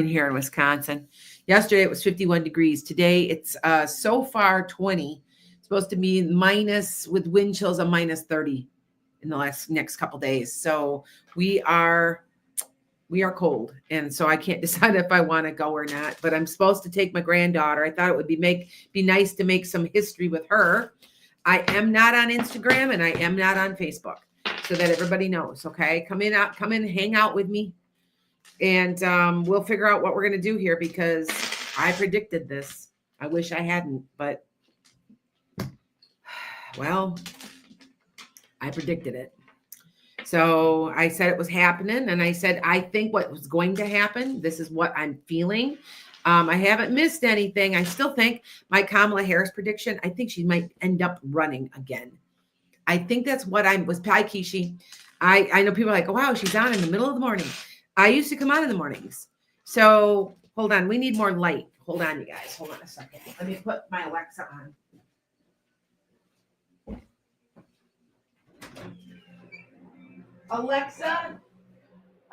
here in Wisconsin. Yesterday it was 51 degrees. Today it's so far 20. It's supposed to be minus with wind chills of minus 30 in the next couple days. So we are cold, and so I can't decide if I want to go or not. But I'm supposed to take my granddaughter. I thought it would be nice to make some history with her. I am not on Instagram and I am not on Facebook, so that everybody knows. Okay, come in, hang out with me. And we'll figure out what we're going to do here because I predicted this. I wish I hadn't, but, well, I predicted it. So I said it was happening, and I said, I think what was going to happen, this is what I'm feeling. I haven't missed anything. I still think my Kamala Harris prediction, I think she might end up running again. I think that's what Hi, Kishi. I know people are like, oh, wow, she's on in the middle of the morning. I used to come on in the mornings. So hold on. We need more light. Hold on, you guys. Hold on a second. Let me put my Alexa on.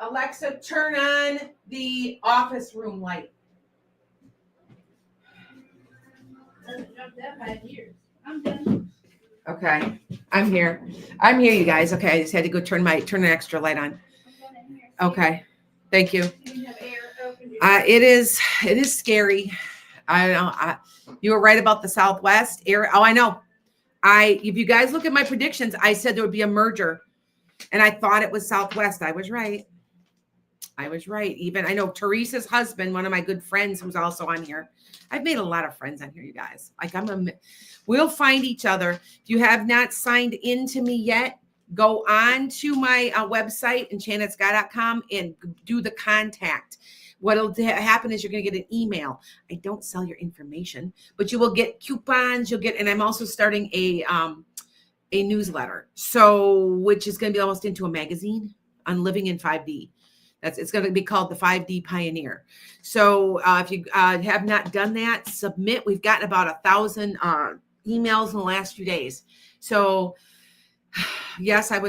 Alexa, turn on the office room light. Hasn't jumped that 5 years. I'm done. Okay. I'm here, you guys. Okay. I just had to go turn an extra light on. Okay. Thank you. It is scary. I know. You were right about the Southwest area. Oh, I know. If you guys look at my predictions, I said there would be a merger, and I thought it was Southwest. I was right. Even I know Teresa's husband, one of my good friends, who's also on here. I've made a lot of friends on here, you guys. We'll find each other. If you have not signed into me yet, go on to my website, enchantedskye.com, and do the contact. What'll happen is you're going to get an email. I don't sell your information, but you will get coupons. And I'm also starting a newsletter. So, which is going to be almost into a magazine on living in 5D. It's going to be called the 5D Pioneer. So if you have not done that, submit. We've gotten about 1,000 emails in the last few days. So yes, I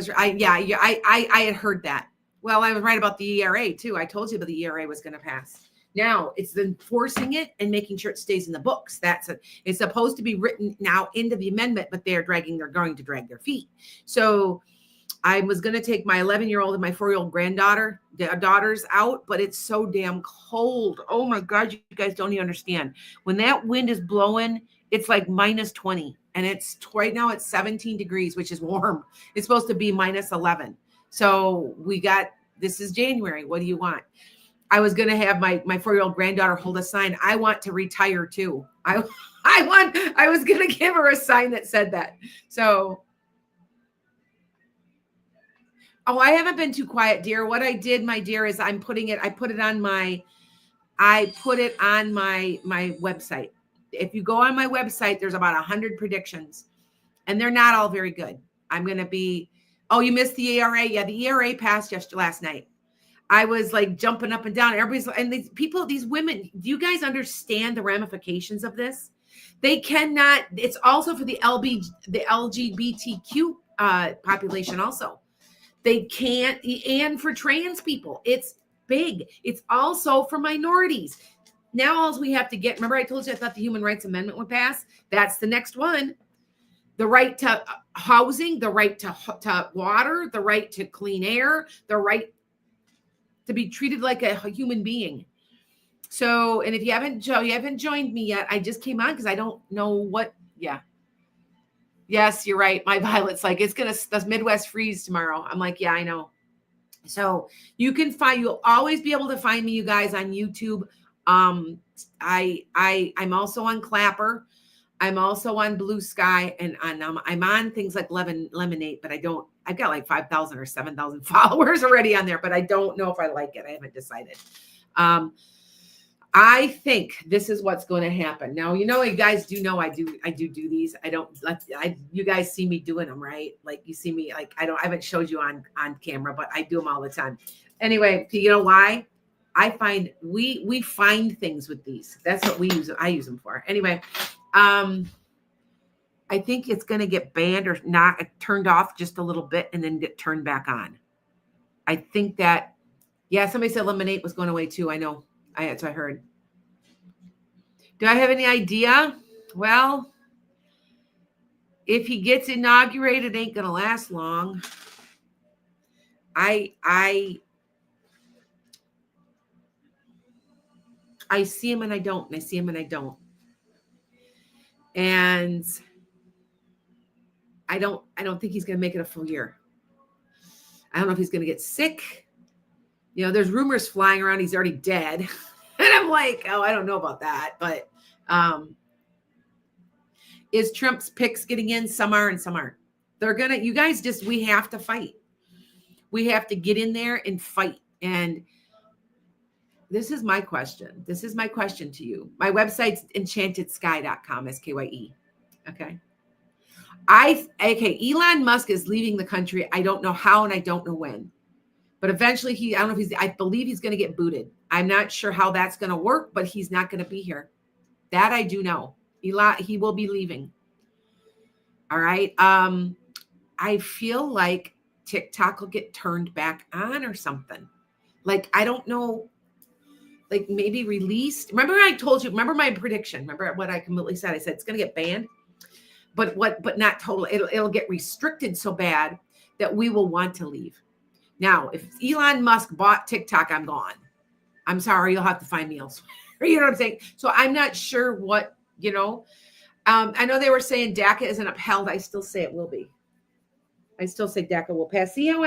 had heard that. Well, I was right about the ERA too. I told you that the ERA was going to pass. Now it's enforcing it and making sure it stays in the books. It's supposed to be written now into the amendment, but they're going to drag their feet. So I was going to take my 11-year-old and my 4-year-old daughters out, but it's so damn cold. Oh my God, you guys don't even understand. When that wind is blowing, it's like minus 20, and right now it's 17 degrees, which is warm. It's supposed to be minus 11. So this is January. What do you want? I was going to have my 4-year-old granddaughter hold a sign. I want to retire too. I was going to give her a sign that said that. So, oh, I haven't been too quiet, dear. What I did, my dear, is I put it on my website. If you go on my website, there's about 100 predictions, and they're not all very good. Oh, you missed the ERA? Yeah, the ERA passed last night. I was like jumping up and down. These women, do you guys understand the ramifications of this? They cannot, it's also for the LGBTQ population also. They can't, and for trans people, it's big. It's also for minorities. Now all we have to get, remember I told you I thought the Human Rights Amendment would pass? That's the next one. The right to housing, the right to water, the right to clean air, the right to be treated like a human being. So, and if you haven't joined me yet, I just came on because I don't know what, yeah. Yes, you're right. My Violet's like, the Midwest freeze tomorrow. I'm like, yeah, I know. So you'll always be able to find me, you guys, on YouTube. I'm also on Clapper. I'm also on Blue Sky, and I'm on things like Lemonade, but I've got like 5,000 or 7,000 followers already on there, but I don't know if I like it. I haven't decided. I think this is what's going to happen. Now, you guys do know I do these. You guys see me doing them, right? Like you see me, like I haven't showed you on camera, but I do them all the time. Anyway, you know why? I find we find things with these. That's what we use. I use them for. Anyway, I think it's going to get banned or not turned off just a little bit and then get turned back on. I think that, yeah, somebody said Lemonade was going away too. I know. That's what I heard. Do I have any idea? Well, if he gets inaugurated, it ain't gonna last long. I see him and I don't, and I see him and I don't. And I don't think he's gonna make it a full year. I don't know if he's gonna get sick. You know, there's rumors flying around he's already dead. And I'm like, oh, I don't know about that. But is Trump's picks getting in? Some are and some aren't. They're gonna, you guys we have to fight. We have to get in there and fight. And this is my question. This is my question to you. My website's enchantedsky.com, SKYE. Okay. Elon Musk is leaving the country. I don't know how and I don't know when. But eventually I don't know if I believe he's going to get booted. I'm not sure how that's going to work, but he's not going to be here. That I do know. He will be leaving. All right. I feel like TikTok will get turned back on or something. Like, I don't know, like maybe released. Remember my prediction. Remember what I completely said? I said, it's going to get banned, but not totally. It'll get restricted so bad that we will want to leave. Now, if Elon Musk bought TikTok, I'm gone. I'm sorry. You'll have to find me elsewhere. You know what I'm saying? So I'm not sure what, I know they were saying DACA isn't upheld. I still say it will be. I still say DACA will pass. See how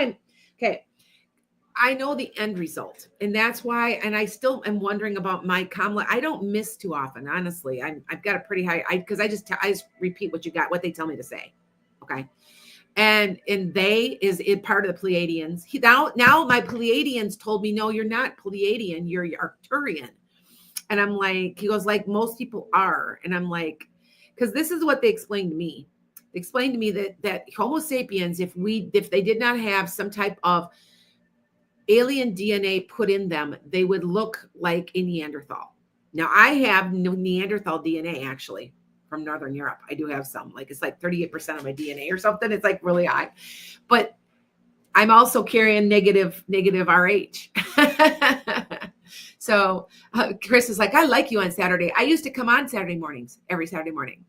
I know the end result. And that's why, and I still am wondering about my Kamala. I don't miss too often, honestly. I've got a pretty high, because I just repeat what they tell me to say. Okay. And they is it part of the Pleiadians. Now my Pleiadians told me, no, you're not Pleiadian, you're Arcturian. And I'm like, he goes, like most people are. And I'm like, because this is what they explained to me. They explained to me that Homo sapiens, if they did not have some type of alien DNA put in them, they would look like a Neanderthal. Now I have Neanderthal DNA actually from Northern Europe. I do have some, like it's like 38% of my DNA or something. It's like really high, but I'm also carrying negative RH. So Chris is like, I like you on Saturday. I used to come on Saturday mornings, every Saturday morning,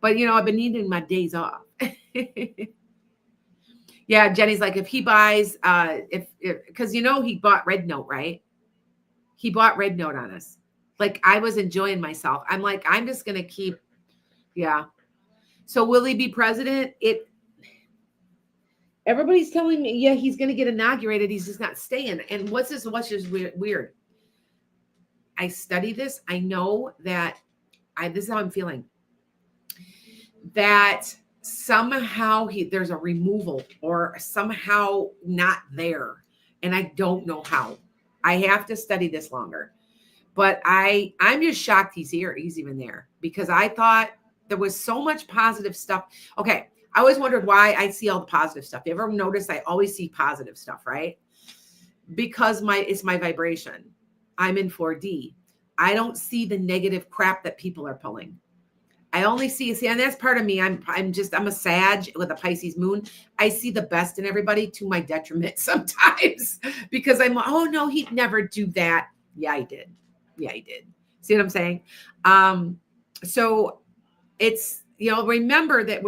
but I've been needing my days off. Yeah, Jenny's like, if he buys, because he bought Red Note, right? He bought Red Note on us. Like I was enjoying myself. I'm like, I'm just gonna keep, yeah. So will he be president? Everybody's telling me, yeah, he's gonna get inaugurated. He's just not staying. And what's this weird? I study this. I know that this is how I'm feeling. That somehow there's a removal or somehow not there. And I don't know how. I have to study this longer. But I'm just shocked he's here. He's even there. Because I thought there was so much positive stuff. Okay. I always wondered why I see all the positive stuff. You ever notice I always see positive stuff, right? Because it's my vibration. I'm in 4D. I don't see the negative crap that people are pulling. I only see, and that's part of me. I'm a Sag with a Pisces moon. I see the best in everybody to my detriment sometimes because I'm like, oh no, he'd never do that. Yeah, he did. See what I'm saying? So it's, remember that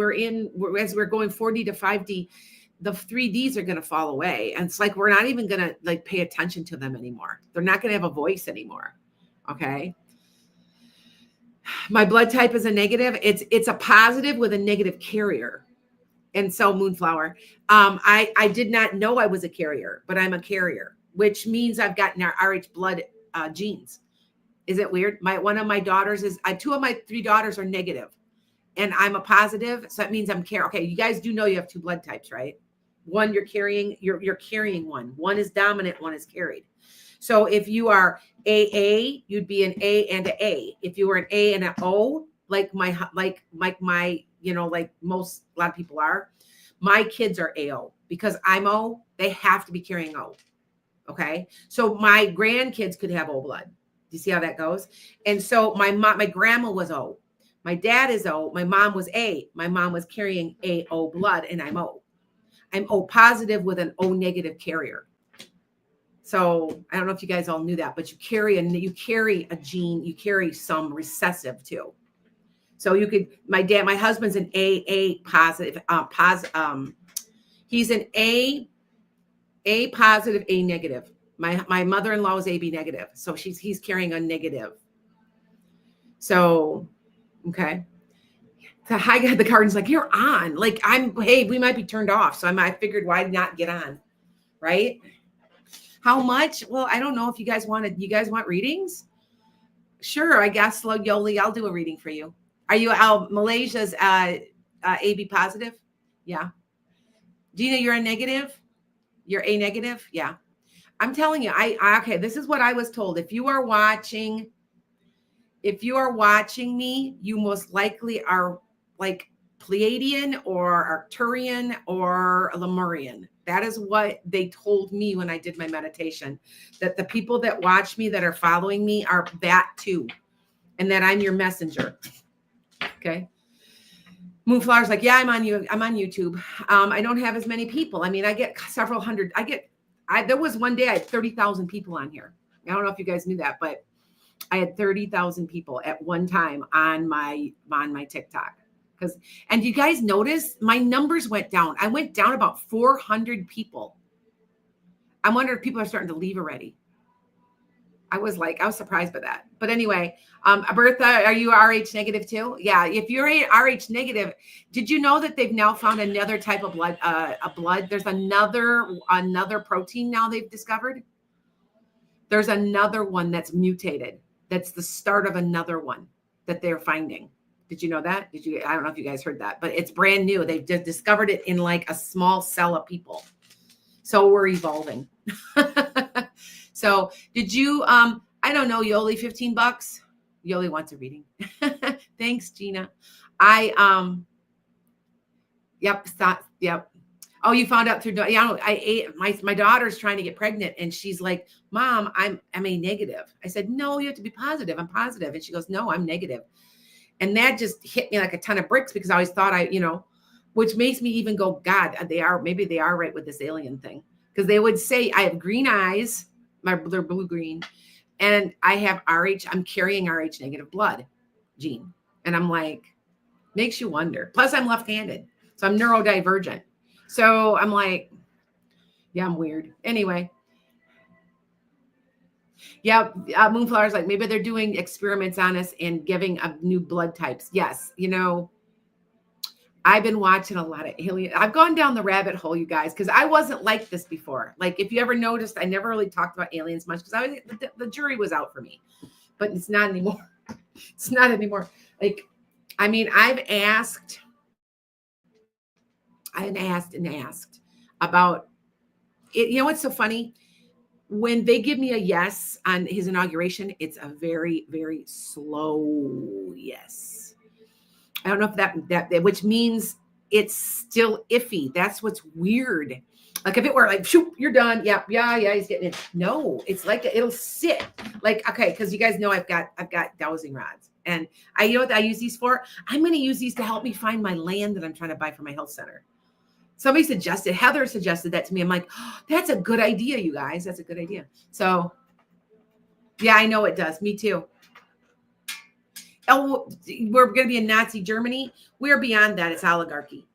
as we're going 4D to 5D, the 3Ds are going to fall away. And it's like, we're not even going to like pay attention to them anymore. They're not going to have a voice anymore. Okay. My blood type is a negative. It's a positive with a negative carrier. And so Moonflower, I did not know I was a carrier, but I'm a carrier, which means I've got RH blood genes. Is it weird? One of my daughters is, 2 of my 3 daughters are negative and I'm a positive. So that means I'm carrying. Okay. You guys do know you have 2 blood types, right? One you're carrying one. One is dominant, one is carried. So if you are AA, you'd be an A and an A. If you were an A and an O, like a lot of people are, my kids are AO because I'm O, they have to be carrying O. Okay. So my grandkids could have O blood. Do you see how that goes? And so my grandma was O. My dad is O. My mom was A. My mom was carrying AO blood and I'm O. I'm O positive with an O negative carrier. So I don't know if you guys all knew that, but you carry a gene, you carry some recessive too. So you could, my husband's an A positive, he's an A positive, A negative. My mother-in-law is AB negative. So he's carrying a negative. So, okay. So I got the card and it's like, you're on. Like hey, we might be turned off. So I figured why not get on, right? How much? Well, I don't know if you guys want readings? Sure, I guess, Yoli, I'll do a reading for you. Are you Malaysia's AB positive? Yeah. Gina, you're a negative? You're A negative? Yeah. I'm telling you, okay, this is what I was told. If you are watching me, you most likely are like Pleiadian or Arcturian or Lemurian. That is what they told me when I did my meditation, that the people that watch me, that are following me, are that too, and that I'm your messenger. Okay. Moonflower's like, yeah, I'm on YouTube. I don't have as many people. I mean, I get several hundred. There was one day I had 30,000 people on here. I don't know if you guys knew that, but I had 30,000 people at one time on my TikTok. And you guys notice my numbers went down. I went down about 400 people. I wonder if people are starting to leave already. I was surprised by that. But anyway, Bertha, are you RH negative too? Yeah. If you're RH negative, did you know that they've now found another type of blood? There's another protein now they've discovered. There's another one that's mutated. That's the start of another one that they're finding. Did you know that? I don't know if you guys heard that, but it's brand new. They've just discovered it in like a small cell of people. So we're evolving. So did you, I don't know, Yoli, $15? Yoli wants a reading. Thanks, Gina. Yep. Oh, you found out through, yeah, I ate, my daughter's trying to get pregnant and she's like, Mom, I'm A negative. I said, no, you have to be positive. I'm positive. And she goes, no, I'm negative. And that just hit me like a ton of bricks because I always thought which makes me even go, God, maybe they are right with this alien thing. Because they would say, I have green eyes, they're blue-green, and I have I'm carrying RH negative blood gene. And I'm like, makes you wonder. Plus I'm left-handed, so I'm neurodivergent. So I'm like, yeah, I'm weird. Anyway. Yeah, Moonflower's like, maybe they're doing experiments on us and giving new blood types. Yes, I've been watching a lot of alien. I've gone down the rabbit hole, you guys, because I wasn't like this before. Like, if you ever noticed, I never really talked about aliens much because the jury was out for me, but it's not anymore. It's not anymore. Like, I mean, I've asked and asked about it. You know what's so funny? When they give me a yes on his inauguration, it's a very, very slow yes. I don't know if that which means it's still iffy. That's what's weird. Like if it were like, shoot, you're done. Yeah, he's getting it. No, it's like it'll sit. Like, okay, because you guys know I've got dowsing rods. And you know what I use these for? I'm going to use these to help me find my land that I'm trying to buy for my health center. Heather suggested that to me. I'm like, oh, that's a good idea, you guys. That's a good idea. So, yeah, I know it does. Me too. Oh, we're going to be in Nazi Germany. We're beyond that. It's oligarchy.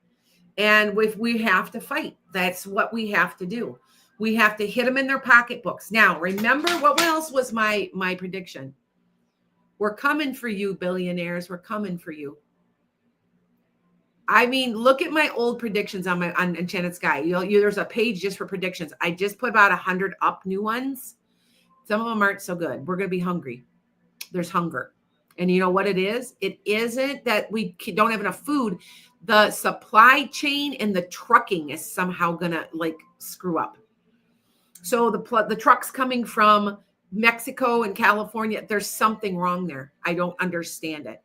And if we have to fight, that's what we have to do. We have to hit them in their pocketbooks. Now, remember what else was my prediction? We're coming for you, billionaires. We're coming for you. I mean, look at my old predictions on Enchanted Skye. There's a page just for predictions. I just put about 100 up new ones. Some of them aren't so good. We're going to be hungry. There's hunger. And you know what it is? It isn't that we don't have enough food. The supply chain and the trucking is somehow going to screw up. So the trucks coming from Mexico and California, there's something wrong there. I don't understand it.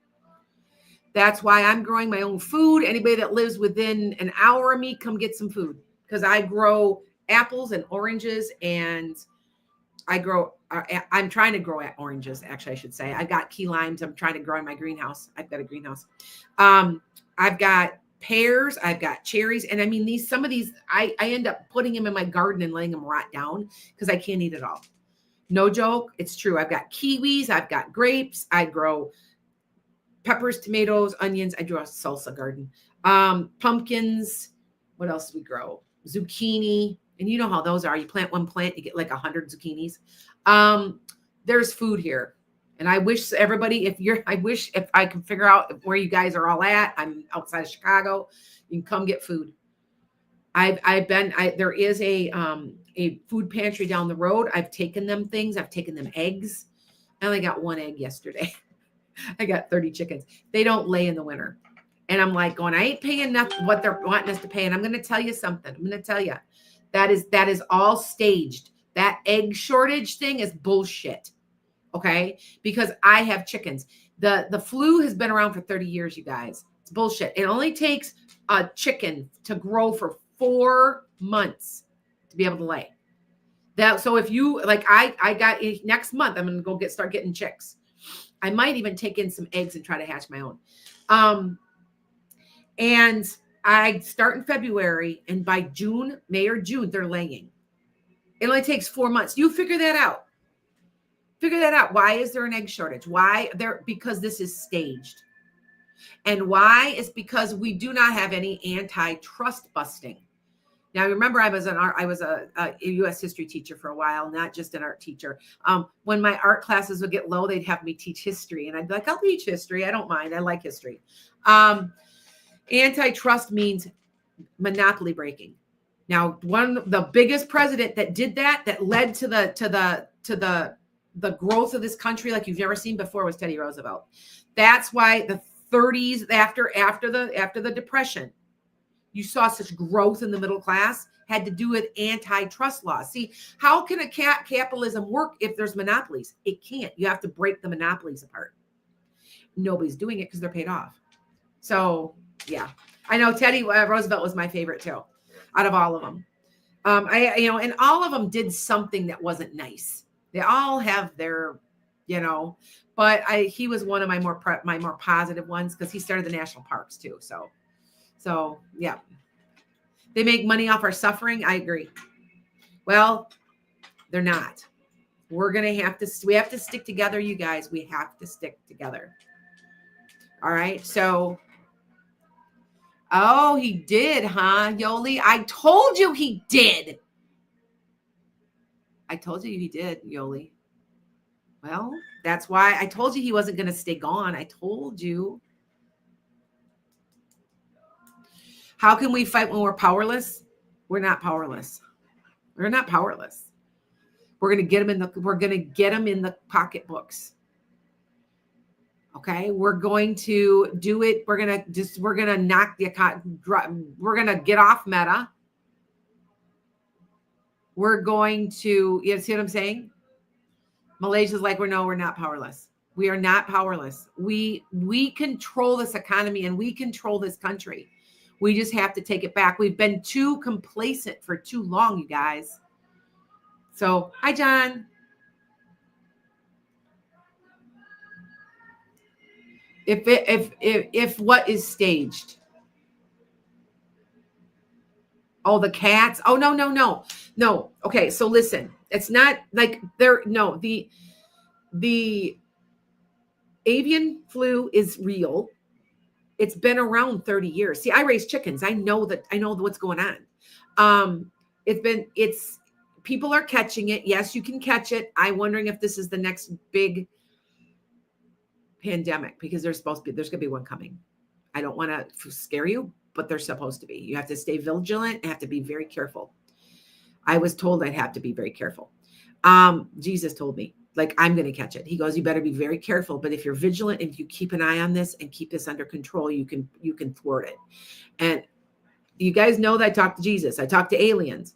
That's why I'm growing my own food. Anybody that lives within an hour of me, come get some food. Because I grow apples and oranges, and I'm trying to grow oranges, actually, I should say. I've got key limes I'm trying to grow in my greenhouse. I've got a greenhouse. I've got pears, I've got cherries. And I mean, some of these, I end up putting them in my garden and letting them rot down because I can't eat it all. No joke. It's true. I've got kiwis. I've got grapes. I grow peppers, tomatoes, onions. I grow a salsa garden. Pumpkins. What else do we grow? Zucchini. And you know how those are. You plant one plant, you get like 100 zucchinis. There's food here. And I wish everybody, I wish if I can figure out where you guys are all at. I'm outside of Chicago. You can come get food. There is a food pantry down the road. I've taken them things. I've taken them eggs. I only got one egg yesterday. I got 30 chickens. They don't lay in the winter. And I'm like going, I ain't paying enough what they're wanting us to pay. And I'm going to tell you something. I'm going to tell you that is all staged. That egg shortage thing is bullshit. Okay. Because I have chickens. The flu has been around for 30 years, you guys. It's bullshit. It only takes a chicken to grow for 4 months to be able to lay. So if you like, I got next month, I'm going to go start getting chicks. I might even take in some eggs and try to hatch my own. And I start in February, and by May or June, they're laying. It only takes 4 months. You figure that out. Why is there an egg shortage? Because this is staged. And why is because we do not have any antitrust busting. Now, remember, I was a U.S. history teacher for a while, not just an art teacher. When my art classes would get low, they'd have me teach history. And I'd be like, I'll teach history. I don't mind. I like history. Antitrust means monopoly breaking. Now, the biggest president that did that led to the growth of this country like you've never seen before was Teddy Roosevelt. That's why the 30s, after the Depression, you saw such growth in the middle class, had to do with antitrust laws. See, how can a capitalism work if there's monopolies? It can't. You have to break the monopolies apart. Nobody's doing it because they're paid off. So, yeah. I know Teddy Roosevelt was my favorite too, out of all of them. And all of them did something that wasn't nice. They all have their, but he was one of my more positive ones because he started the national parks too. So yeah, they make money off our suffering. I agree. Well, they're not. We have to stick together, you guys. We have to stick together. All right. So, oh, he did, huh, Yoli? I told you he did. I told you he did, Yoli. Well, that's why I told you he wasn't going to stay gone. I told you. How can we fight when we're powerless? We're not powerless. We're not powerless. We're going to get them in the pocketbooks. Okay, we're going to do it. We're going to knock the economy. We're going to get off Meta. We're going to, you see what I'm saying? Malaysia's like, we're not powerless. We are not powerless. We control this economy and we control this country. We just have to take it back. We've been too complacent for too long, you guys. So, hi, John. If what is staged? Oh, the cats. Oh, no. Okay, so listen. It's not like the avian flu is real. It's been around 30 years. See, I raise chickens. I know what's going on. People are catching it. Yes, you can catch it. I'm wondering if this is the next big pandemic because there's going to be one coming. I don't want to scare you, but there's supposed to be. You have to stay vigilant and have to be very careful. I was told I'd have to be very careful. Jesus told me, I'm going to catch it. He goes, you better be very careful. But if you're vigilant, if you keep an eye on this and keep this under control, you can thwart it. And you guys know that I talked to Jesus. I talked to aliens.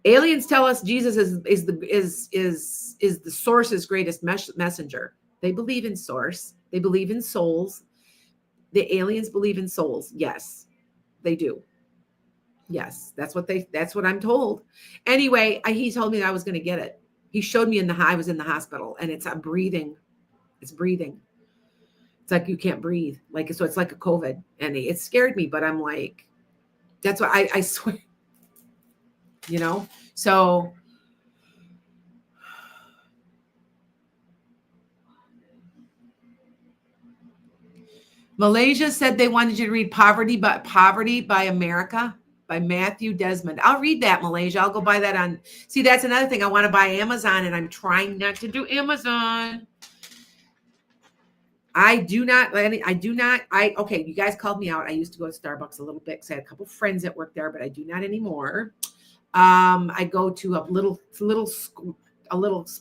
Aliens tell us Jesus is the source's greatest messenger. They believe in source. They believe in souls. The aliens believe in souls. Yes, they do. Yes, that's what I'm told. Anyway, he told me that I was going to get it. He showed me I was in the hospital and it's breathing. It's breathing. It's like you can't breathe. Like, so it's like a COVID. And it scared me, but I'm like, that's why I swear, you know? So Malaysia said they wanted you to read Poverty by America by Matthew Desmond. I'll read that, Malaysia. I'll go buy that on. See, that's another thing. I want to buy Amazon, and I'm trying not to do Amazon. Okay, you guys called me out. I used to go to Starbucks a little bit because I had a couple friends that worked there, but I do not anymore. I go to a little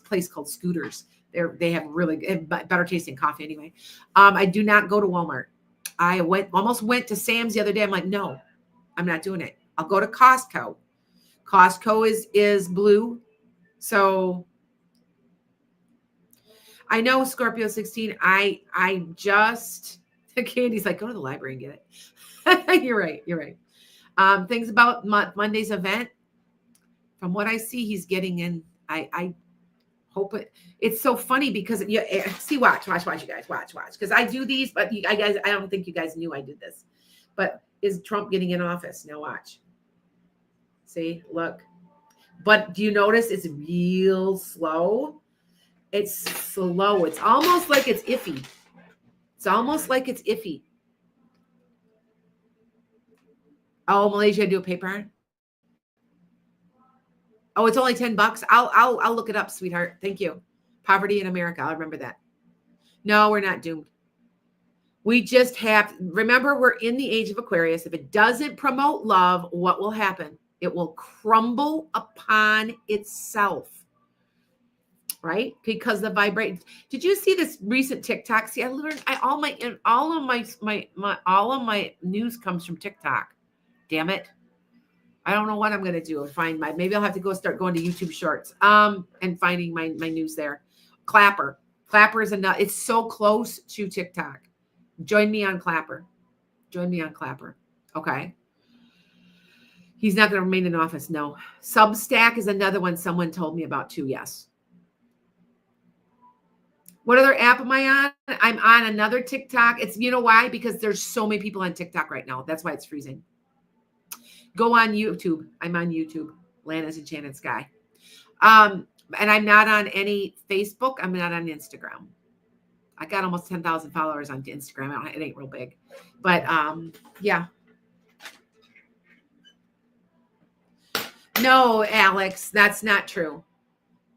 place called Scooters. They have really better tasting coffee anyway. I do not go to Walmart. I almost went to Sam's the other day. I'm like, no, I'm not doing it. I'll go to Costco. Costco is blue. So I know Scorpio 16. I just Candy's like, go to the library and get it. You're right. Things about Monday's event. From what I see, he's getting in. I hope it's so funny because you see, watch, you guys, watch. Because I do these, but I don't think you guys knew I did this. But is Trump getting in office? Now watch. See, look. But do you notice it's real slow? It's slow. It's almost like it's iffy. Oh, Malaysia, do a paper. Oh, it's only $10. I'll look it up, sweetheart. Thank you. Poverty in America. I'll remember that. No, we're not doomed. We just have, remember, we're in the age of Aquarius. If it doesn't promote love, what will happen? It will crumble upon itself. Right? Because the vibrate. Did you see this recent TikTok? See, I learned all of my news comes from TikTok. Damn it. I don't know what I'm going to do. Maybe I'll have to start going to YouTube Shorts, and finding my news there. Clapper is enough. It's so close to TikTok. Join me on Clapper. Okay. He's not going to remain in office. No. Substack is another one someone told me about too. Yes. What other app am I on? I'm on another TikTok. It's, you know why? Because there's so many people on TikTok right now. That's why it's freezing. Go on YouTube. I'm on YouTube. Lana's Enchanted Sky. And I'm not on any Facebook. I'm not on Instagram. I got almost 10,000 followers on Instagram. It ain't real big. But yeah. No, Alex, that's not true.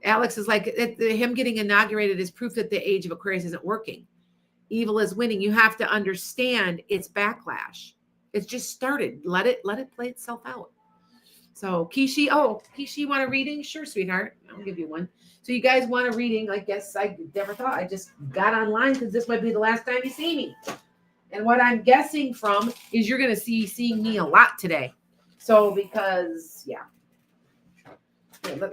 Alex is like, him getting inaugurated is proof that the age of Aquarius isn't working. Evil is winning. You have to understand it's backlash. It's just started. Let it play itself out. So Kishi, you want a reading? Sure, sweetheart. I'll give you one. So you guys want a reading? I guess I never thought. I just got online because this might be the last time you see me. And what I'm guessing from is you're going to seeing me a lot today. So because, yeah.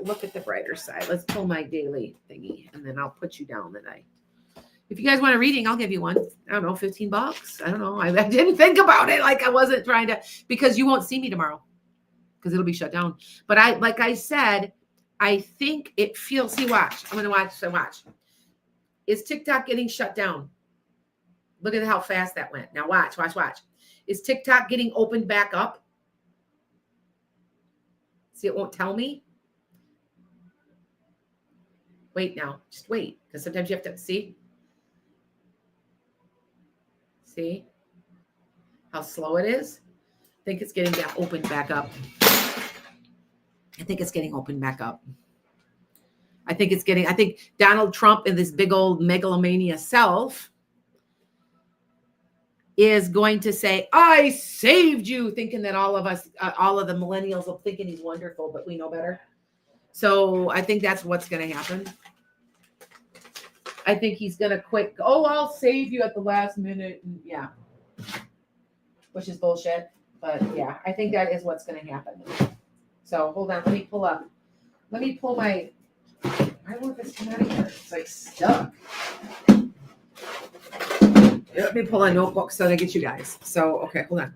Look at the brighter side. Let's pull my daily thingy, and then I'll put you down tonight. If you guys want a reading, I'll give you one. I don't know, $15. I don't know. I didn't think about it. Like I wasn't trying to, because you won't see me tomorrow because it'll be shut down. But like I said, I think it feels, watch. I'm going to watch. Is TikTok getting shut down? Look at how fast that went. Now watch. Is TikTok getting opened back up? See, it won't tell me. Wait now. Just wait. Because sometimes you have to see. See how slow it is? I think it's getting opened back up. I think Donald Trump and this big old megalomania self is going to say, I saved you, thinking that all of us, all of the millennials are thinking he's wonderful, but we know better. So I think that's what's going to happen. I think he's going to quit. Oh, I'll save you at the last minute. Yeah. Which is bullshit. But yeah, I think that is what's going to happen. So hold on. Let me pull my, I don't know if it's coming out of here. It's like stuck. Let me pull a notebook so that I get you guys. So, okay, hold on.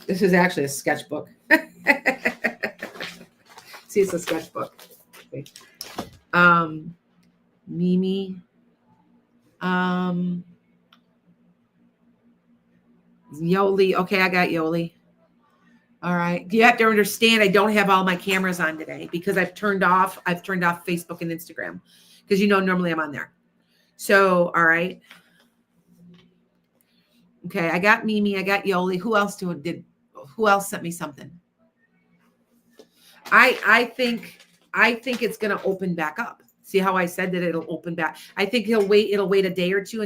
This is actually a sketchbook. See, it's a sketchbook. Okay. Mimi. Yoli. Okay, I got Yoli. All right. You have to understand I don't have all my cameras on today because I've turned off Facebook and Instagram because normally I'm on there. So, all right. Okay, I got Mimi, I got Yoli. Who else sent me something? I think it's gonna open back up. See how I said that it'll open back? I think it'll wait a day or two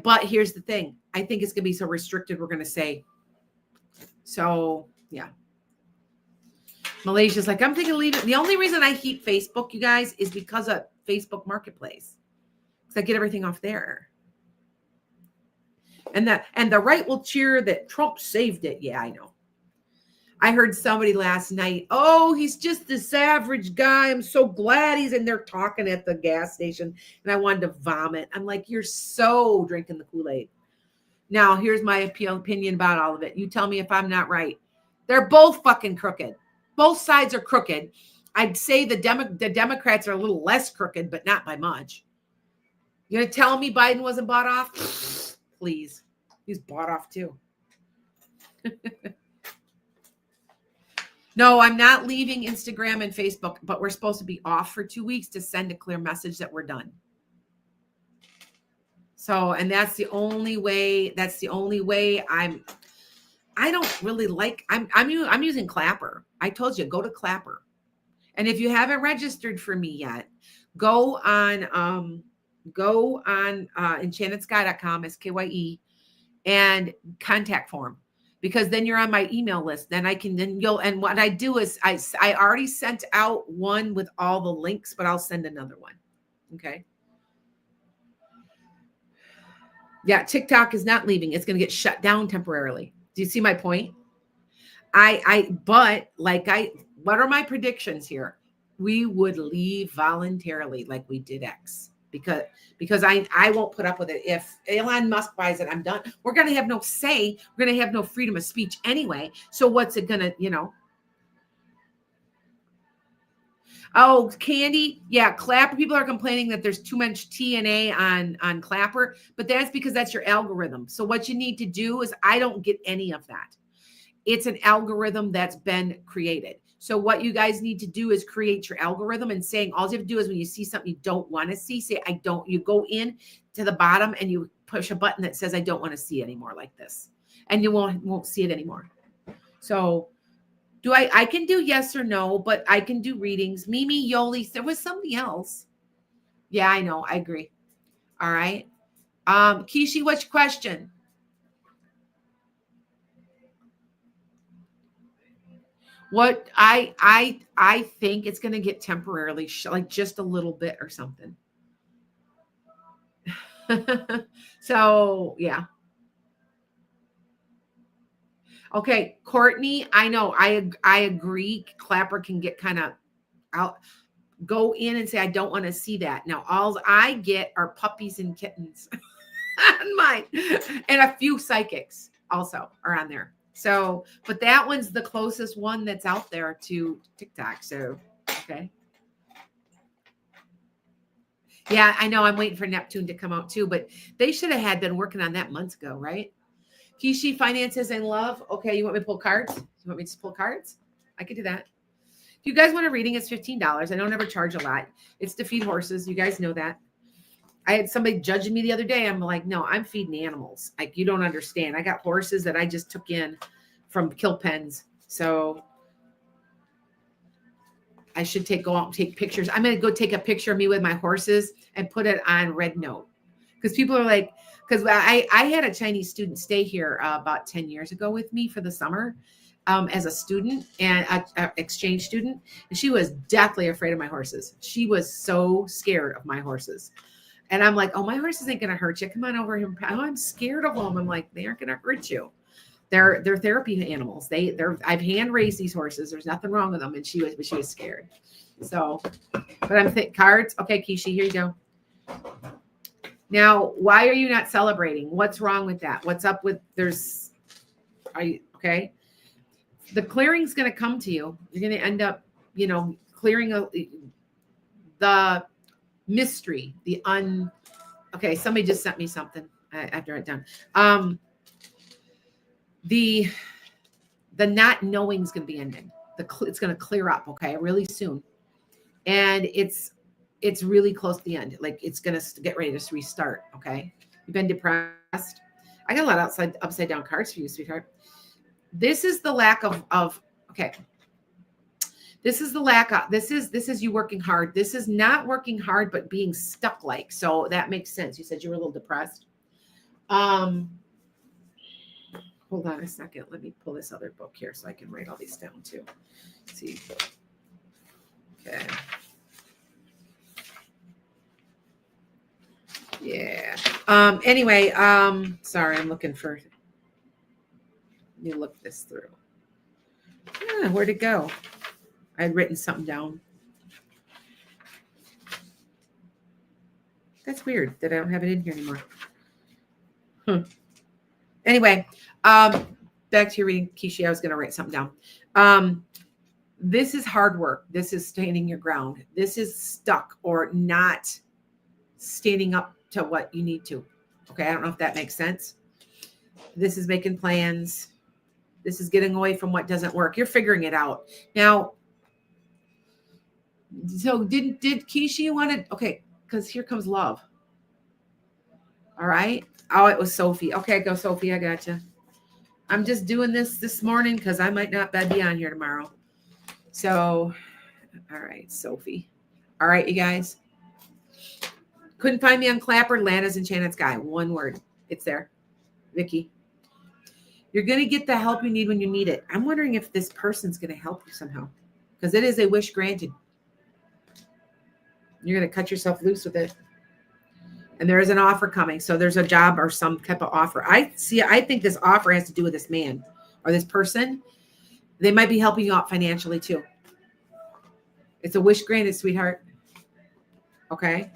but here's the thing. I think it's gonna be so restricted, we're gonna say. So yeah. Malaysia's like, I'm thinking leave it. The only reason I keep Facebook, you guys, is because of Facebook Marketplace. Because I get everything off there. And the right will cheer that Trump saved it. Yeah, I know. I heard somebody last night, oh, he's just this average guy. I'm so glad he's in there talking at the gas station. And I wanted to vomit. I'm like, you're so drinking the Kool-Aid. Now, here's my opinion about all of it. You tell me if I'm not right. They're both fucking crooked. Both sides are crooked. I'd say the Democrats are a little less crooked, but not by much. You're going to tell me Biden wasn't bought off? Please. He's bought off too. No, I'm not leaving Instagram and Facebook, but we're supposed to be off for 2 weeks to send a clear message that we're done. So, and that's the only way I don't really like, I'm using Clapper. I told you, go to Clapper. And if you haven't registered for me yet, go on enchantedskye.com, SKYE, and contact form, because then you're on my email list. Then and what I do is I already sent out one with all the links, but I'll send another one. Okay. Yeah. TikTok is not leaving. It's going to get shut down temporarily. Do you see my point? What are my predictions here? We would leave voluntarily like we did X, because I won't put up with it. If Elon Musk buys it, I'm done. We're going to have no say. We're going to have no freedom of speech anyway. So what's it going to, Oh, Candy. Yeah. Clapper. People are complaining that there's too much TNA on Clapper, but that's because that's your algorithm. So what you need to do is, I don't get any of that. It's an algorithm that's been created. So what you guys need to do is create your algorithm, and saying, all you have to do is when you see something you don't want to see, say, I don't, you go in to the bottom and you push a button that says, I don't want to see anymore, like this. And you won't see it anymore. So I can do yes or no, but I can do readings. Mimi, Yoli, there was somebody else. Yeah, I know. I agree. All right. Kishi, what's your question? What I think it's going to get temporarily like just a little bit or something. So yeah. Okay, Courtney, I know. I agree. Clapper can get kind of out. Go in and say, I don't want to see that. Now, all I get are puppies and kittens on mine, and a few psychics also are on there. So, but that one's the closest one that's out there to TikTok. So, okay. Yeah, I know. I'm waiting for Neptune to come out too, but they should have been working on that months ago, right? Kishi, finances and love. Okay, you want me to pull cards? You want me to pull cards? I could do that. If you guys want a reading, it's $15. I don't ever charge a lot. It's to feed horses. You guys know that. I had somebody judging me the other day. I'm like, no, I'm feeding animals. Like, you don't understand. I got horses that I just took in from kill pens. So I should go out and take pictures. I'm going to go take a picture of me with my horses and put it on Red Note. Because people are like, because I had a Chinese student stay here about 10 years ago with me for the summer as a student and an exchange student. And she was deathly afraid of my horses. She was so scared of my horses. And I'm like, oh, my horses ain't going to hurt you. Come on over here. Oh, I'm scared of them. I'm like, they aren't going to hurt you. They're therapy animals. I've hand raised these horses. There's nothing wrong with them. And she was scared. So, but I'm thinking cards. Okay, Kishi, here you go. Now, why are you not celebrating? What's wrong with that? What's up with are you okay? The clearing's going to come to you. You're going to end up, clearing the mystery, okay, somebody just sent me something. I have to write it down. The not knowing is going to be ending. It's going to clear up, okay, really soon. And it's really close to the end. Like it's going to get ready to restart, okay? You've been depressed. I got a lot of upside down cards for you, sweetheart. This is the lack of okay. This is the lack of, this is you working hard. This is not working hard, but being stuck like. So that makes sense. You said you were a little depressed. Hold on a second. Let me pull this other book here so I can write all these down too. Let's see. Okay. Yeah. Anyway, sorry, I'm looking for, let me look this through. Where'd it go? I had written something down. That's weird that I don't have it in here anymore. Anyway, back to your reading, Kishi. I was going to write something down. This is hard work. This is standing your ground. This is stuck or not standing up to what you need to. Okay, I don't know if that makes sense. This is making plans. This is getting away from what doesn't work. You're figuring it out. Now, so did Kishi want to, okay, because here comes love. All right. Oh, it was Sophie. Okay, go Sophie. I got you. I'm just doing this morning because I might not be on here tomorrow. So, all right, Sophie. All right, you guys. Couldn't find me on Clapper, Lana's Enchanted Sky. One word. It's there. Vicky. You're going to get the help you need when you need it. I'm wondering if this person's going to help you somehow because it is a wish granted. You're going to cut yourself loose with it. And there is an offer coming. So there's a job or some type of offer. I think this offer has to do with this man or this person. They might be helping you out financially too. It's a wish granted, sweetheart. Okay.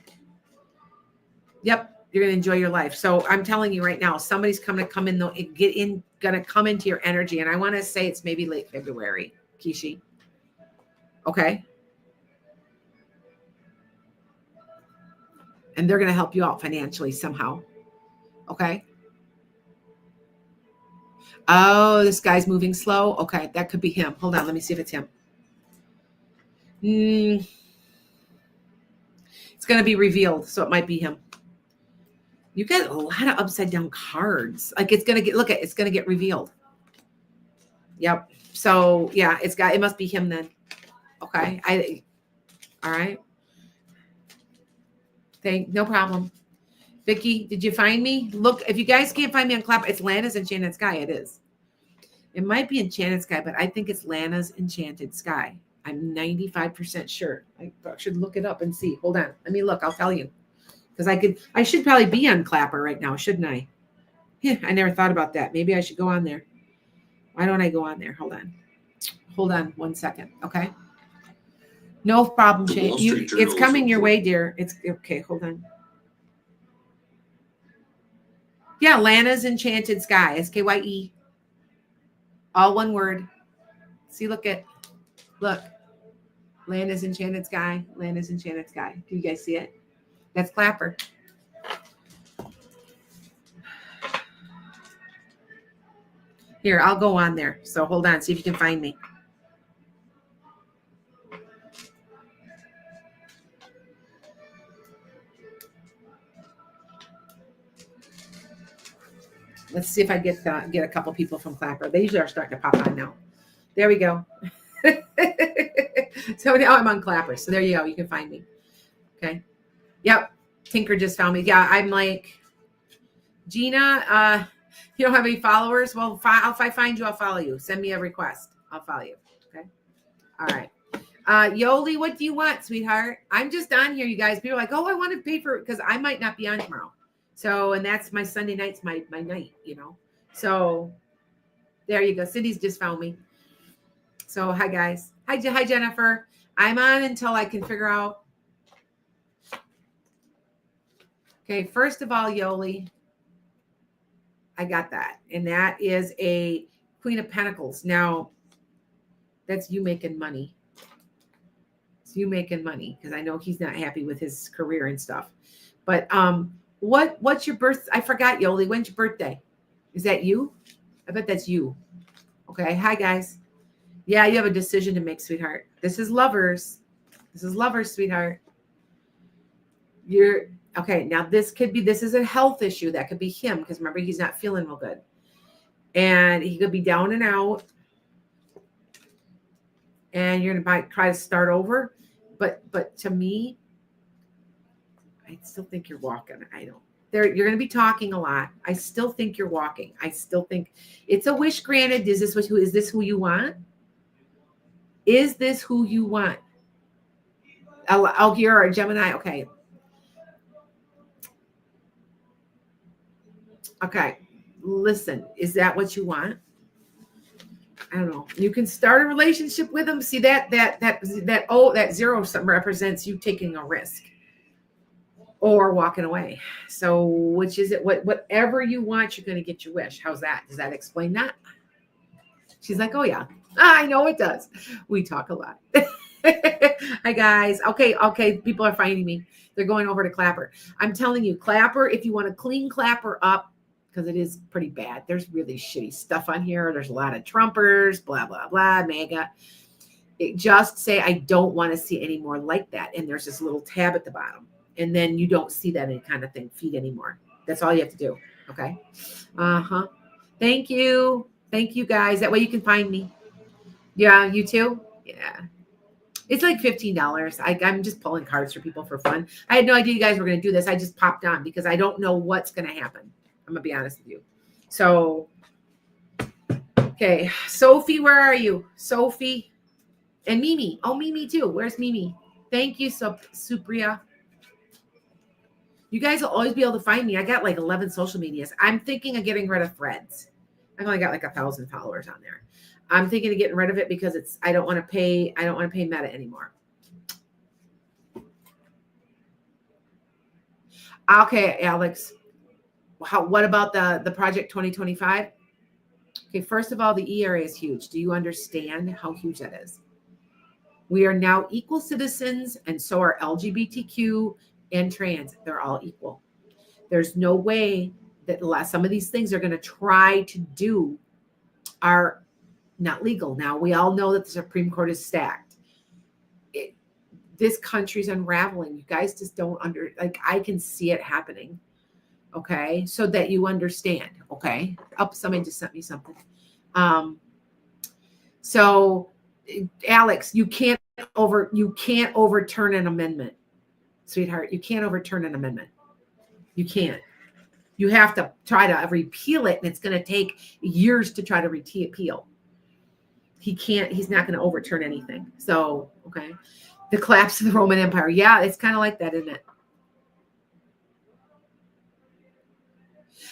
Yep. You're going to enjoy your life. So I'm telling you right now, somebody's going to come into your energy. And I want to say it's maybe late February, Kishi. Okay. And they're going to help you out financially somehow. Okay. Oh, this guy's moving slow. Okay. That could be him. Hold on. Let me see if it's him. It's going to be revealed. So it might be him. You got a lot of upside down cards. Like it's going to it's going to get revealed. Yep. So yeah, it must be him then. Okay. All right. No problem. Vicky, did you find me? Look, if you guys can't find me on Clapper, it's Lana's Enchanted Sky. It is. It might be Enchanted Sky, but I think it's Lana's Enchanted Sky. I'm 95% sure. I should look it up and see. Hold on. Let me look. I'll tell you. Because I should probably be on Clapper right now, shouldn't I? Yeah, I never thought about that. Maybe I should go on there. Why don't I go on there? Hold on. Hold on 1 second. Okay. No problem, Shane. It's coming your way, dear. It's okay. Hold on. Yeah, Lana's Enchanted Sky, SKYE. All one word. See, look. Lana's Enchanted Sky, Lana's Enchanted Sky. Do you guys see it? That's Clapper. Here, I'll go on there. So hold on, see if you can find me. Let's see if I get a couple people from Clapper. They usually are starting to pop on now. There we go. So now I'm on Clapper. So there you go. You can find me. Okay. Yep. Tinker just found me. Yeah, I'm like, Gina, you don't have any followers? Well, if I find you, I'll follow you. Send me a request. I'll follow you. Okay. All right. Yoli, what do you want, sweetheart? I'm just on here, you guys. People are like, oh, I want to pay for it because I might not be on tomorrow. So, and that's my Sunday night's my night, you know. So there you go. Cindy's just found me. So hi guys. Hi Jennifer. I'm on until I can figure out. Okay, first of all, Yoli, I got that. And that is a Queen of Pentacles. Now, that's you making money. It's you making money because I know he's not happy with his career and stuff. But what's your birth? I forgot, Yoli. When's your birthday? Is that you? I bet that's you. Okay. Hi, guys. Yeah, you have a decision to make, sweetheart. This is lovers. This is lovers, sweetheart. You're okay. Now, this is a health issue. That could be him because remember, he's not feeling real good. And he could be down and out. And you're going to try to start over. But to me, I still think you're walking. You're going to be talking a lot. I still think you're walking. I still think it's a wish granted. Is this who you want? Is this who you want? Oh, you're a Gemini. Okay. Okay. Listen, is that what you want? I don't know. You can start a relationship with him. See that zero represents you taking a risk or walking away. So which is it? Whatever you want, you're going to get your wish. How's that? Does that explain that? She's like, oh yeah, I know it does. We talk a lot. Hi guys. Okay. People are finding me. They're going over to Clapper. I'm telling you, Clapper, if you want to clean Clapper up, because it is pretty bad. There's really shitty stuff on here. There's a lot of Trumpers, blah, blah, blah, mega. Just say, I don't want to see any more like that. And there's this little tab at the bottom. And then you don't see that any kind of thing feed anymore. That's all you have to do. Okay. Uh-huh. Thank you. Thank you guys. That way you can find me. Yeah, you too? Yeah. It's like $15. I'm just pulling cards for people for fun. I had no idea you guys were going to do this. I just popped on because I don't know what's going to happen. I'm going to be honest with you. So, okay. Sophie, where are you? Sophie and Mimi. Oh, Mimi too. Where's Mimi? Thank you, Supriya. You guys will always be able to find me. I got like 11 social medias. I'm thinking of getting rid of Threads. I've only got like 1,000 followers on there. I'm thinking of getting rid of it because I don't want to pay Meta anymore. Okay, Alex. What about the Project 2025? Okay, first of all, the E area is huge. Do you understand how huge that is? We are now equal citizens, and so are LGBTQ and trans. They're all equal. There's no way that some of these things they're going to try to do are not legal. Now, we all know that the Supreme Court is stacked. This country's unraveling. You guys just don't I can see it happening. Okay, so that you understand. Okay, somebody just sent me something. So Alex, you can't overturn an amendment, sweetheart. You can't overturn an amendment. You can't. You have to try to repeal it, and it's going to take years to try to repeal. He can't. He's not going to overturn anything. So okay, the collapse of the Roman Empire. Yeah, it's kind of like that, isn't it?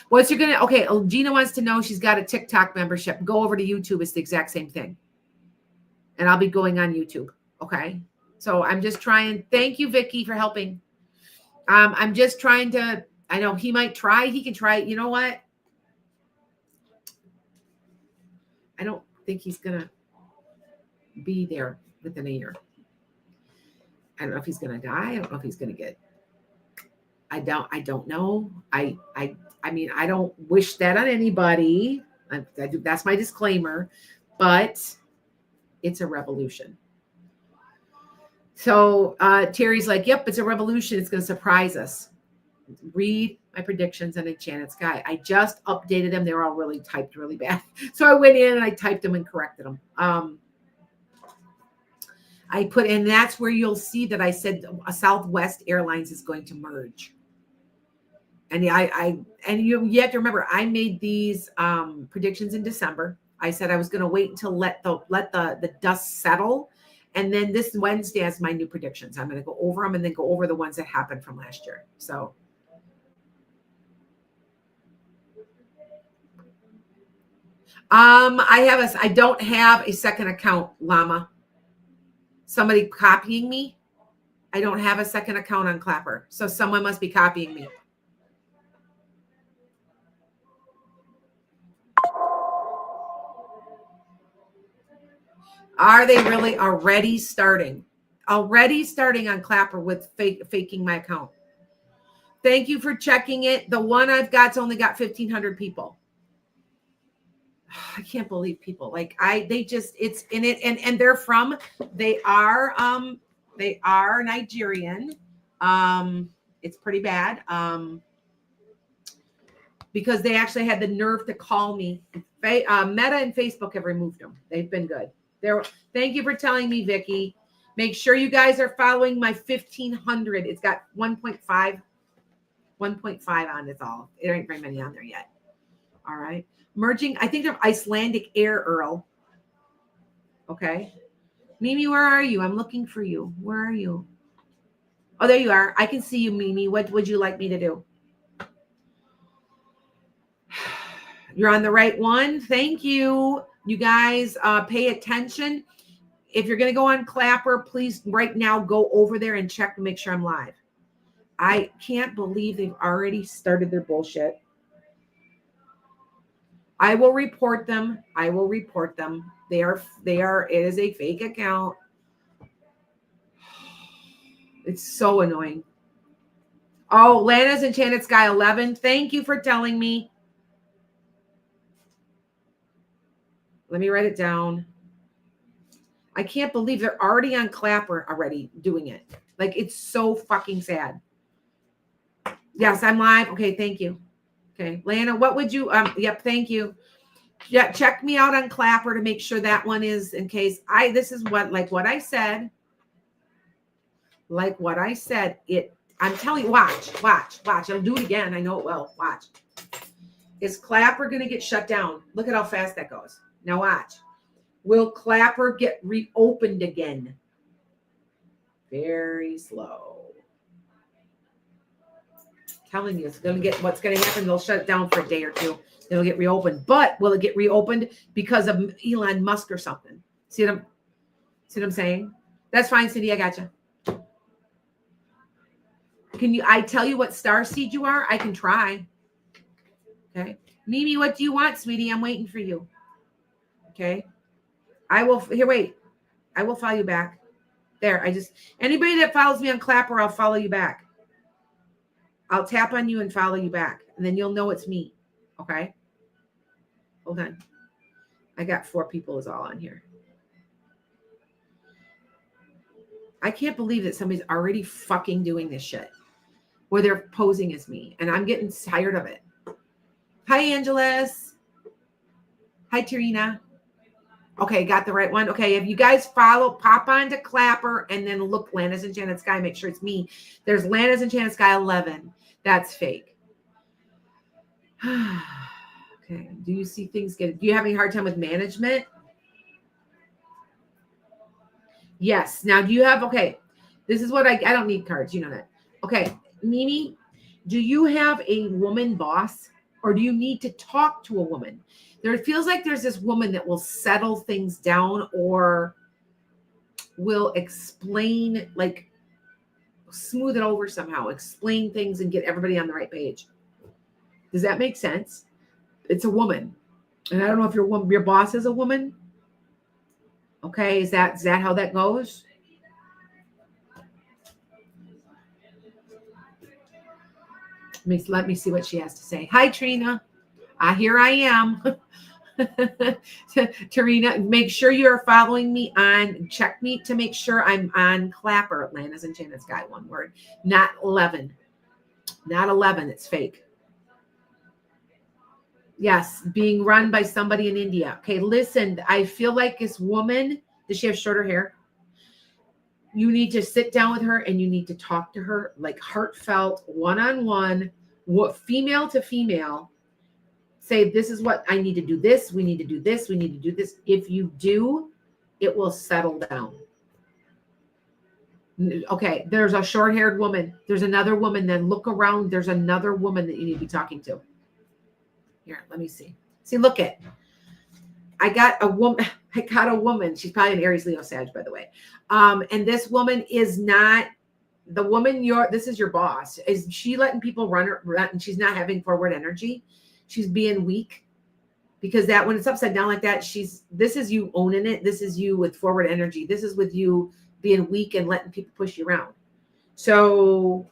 What's you're gonna okay? Gina wants to know she's got a TikTok membership. Go over to YouTube. It's the exact same thing. And I'll be going on YouTube. Okay. So I'm just trying. Thank you, Vicky, for helping. I'm just trying to. I know he might try. He can try. You know what? I don't think he's gonna be there within a year. I don't know if he's gonna die. I don't know if he's gonna get. I don't know. I mean, I don't wish that on anybody. That's my disclaimer, but it's a revolution. So Terry's like, yep, it's a revolution. It's going to surprise us. Read my predictions on Enchanted Sky. I just updated them. They were all really typed really bad. So I went in and I typed them and corrected them. And that's where you'll see that I said Southwest Airlines is going to merge. And you have to remember, I made these predictions in December. I said I was going to wait until let the dust settle, and then this Wednesday has my new predictions. I'm going to go over them and then go over the ones that happened from last year. So, I don't have a second account, Llama. Somebody copying me. I don't have a second account on Clapper, so someone must be copying me. Are they really already starting? Already starting on Clapper with faking my account. Thank you for checking it. The one I've got's only got 1,500 people. I can't believe people it's in it. And they're they are Nigerian. It's pretty bad. Because they actually had the nerve to call me. Meta and Facebook have removed them. They've been good. Thank you for telling me, Vicky. Make sure you guys are following my 1,500. It's got 1.5 on it all. There ain't very many on there yet. All right. Merging, I think they're Icelandic Air Earl. Okay. Mimi, where are you? I'm looking for you. Where are you? Oh, there you are. I can see you, Mimi. What would you like me to do? You're on the right one. Thank you. You guys pay attention. If you're going to go on Clapper, please right now go over there and check to make sure I'm live. I can't believe they've already started their bullshit. I will report them. I will report them. They are, it is a fake account. It's so annoying. Oh, Lana's Enchanted Sky 11. Thank you for telling me. Let me write it down. I can't believe they're already on Clapper already doing it. Like, it's so fucking sad. Yes, I'm live. Okay, thank you. Okay, Lana, what would you, yep, thank you. Yeah, check me out on Clapper to make sure that one is in case this is like what I said. Like what I said, I'm telling you, watch. I'll do it again. I know it will. Watch. Is Clapper going to get shut down? Look at how fast that goes. Now watch. Will Clapper get reopened again? Very slow. Telling you, it's going to get, what's going to happen, they'll shut it down for a day or two. It'll get reopened. But will it get reopened because of Elon Musk or something? See what I'm saying? That's fine, Cindy. I got you. I tell you what star seed you are? I can try. Okay. Mimi, what do you want, sweetie? I'm waiting for you. Okay. Wait. I will follow you back. There. Anybody that follows me on Clapper, I'll follow you back. I'll tap on you and follow you back. And then you'll know it's me. Okay. Hold on. I got 4 people is all on here. I can't believe that somebody's already fucking doing this shit where they're posing as me. And I'm getting tired of it. Hi, Angeles. Hi, Tarina. Okay, got the right one. Okay, if you guys pop on to Clapper and then look Lana's Enchanted Sky, make sure it's me. There's Lana's Enchanted Sky 11. That's fake. Okay, do you see things do you have any hard time with management? Yes. Now, do you have, okay, this is what I don't need cards. You know that. Okay, Mimi, do you have a woman boss or do you need to talk to a woman? It feels like there's this woman that will settle things down or will explain, like smooth it over somehow, explain things and get everybody on the right page. Does that make sense? It's a woman. And I don't know if your boss is a woman. Okay, is that how that goes? Let me see what she has to say. Hi, Trina. Here I am. Tarina, make sure you're following me check me to make sure I'm on Clapper. Atlanta's Enchanted Sky, one word. Not 11. Not 11. It's fake. Yes, being run by somebody in India. Okay, listen, I feel like this woman, does she have shorter hair? You need to sit down with her and you need to talk to her like heartfelt, one-on-one, female to female. Say, this is what I need to do this. We need to do this. We need to do this. If you do, it will settle down. Okay, there's a short-haired woman. There's another woman. Then look around. There's another woman that you need to be talking to. Here, let me see. See, look it. I got a woman. She's probably an Aries, Leo, Sag, by the way. And this woman is not the woman. This is your boss. Is she letting people run and she's not having forward energy? She's being weak because when it's upside down like that, this is you owning it. This is you with forward energy. This is with you being weak and letting people push you around. So,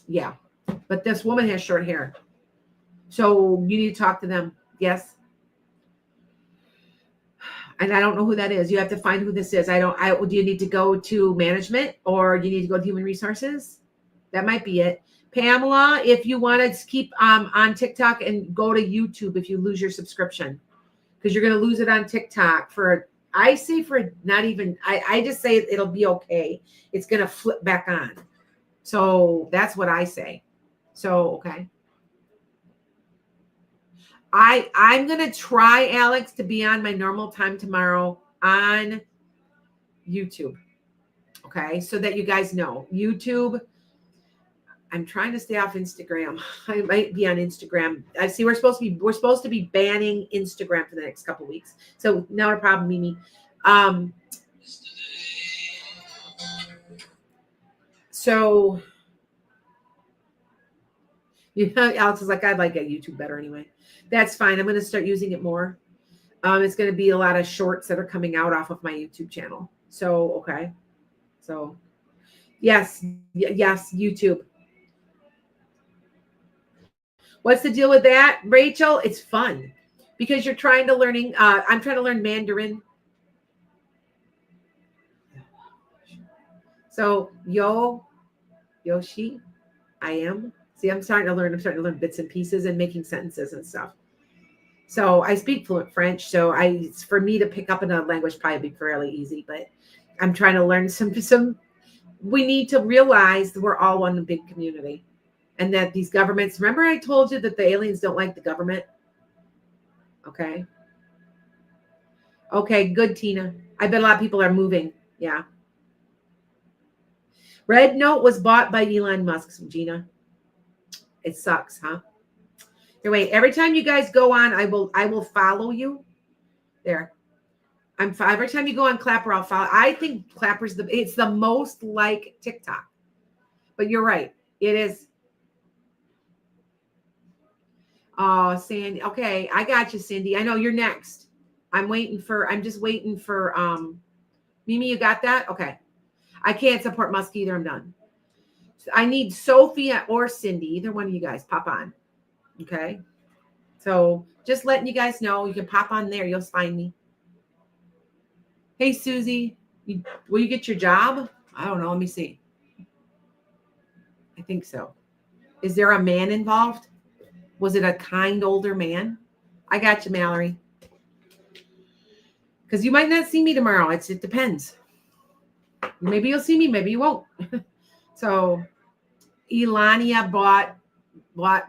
yeah. But this woman has short hair. So you need to talk to them. Yes. And I don't know who that is. You have to find who this is. Do you need to go to management or do you need to go to human resources? That might be it. Pamela, if you want to keep on TikTok and go to YouTube if you lose your subscription, because you're going to lose it on TikTok I just say it'll be okay. It's going to flip back on. So that's what I say. So, okay. I'm going to try, Alex, to be on my normal time tomorrow on YouTube. Okay. So that you guys know YouTube. I'm trying to stay off Instagram. I might be on Instagram. I see we're supposed to be banning Instagram for the next couple of weeks. So not a problem, Mimi. So Alex is like, I'd like YouTube better anyway. That's fine. I'm going to start using it more. It's going to be a lot of shorts that are coming out off of my YouTube channel. So, okay. So yes, YouTube. What's the deal with that, Rachel? It's fun because you're trying to I'm trying to learn Mandarin. So Yoshi, I am. See, I'm starting to learn bits and pieces and making sentences and stuff. So I speak fluent French. So for me to pick up another language probably be fairly easy, but I'm trying to learn some. We need to realize that we're all one big community and that these governments, remember I told you that the aliens don't like the government? Okay. Okay, good, Tina. I bet a lot of people are moving. Yeah. Red Note was bought by Elon Musk, Gina. It sucks, huh? Anyway, every time you guys go on, I will follow you. There. Every time you go on Clapper, I'll follow. I think Clapper's it's the most like TikTok. But you're right. It is. Oh, Sandy. Okay, I got you, Cindy. I know you're next. I'm just waiting for Mimi, you got that? Okay. I can't support Musk either. I'm done. I need Sophia or Cindy. Either one of you guys pop on. Okay. So just letting you guys know, you can pop on there. You'll find me. Hey, Susie, will you get your job? I don't know. Let me see. I think so. Is there a man involved? Was it a kind older man? I got you, Mallory. Because you might not see me tomorrow. It depends. Maybe you'll see me. Maybe you won't. So Elania bought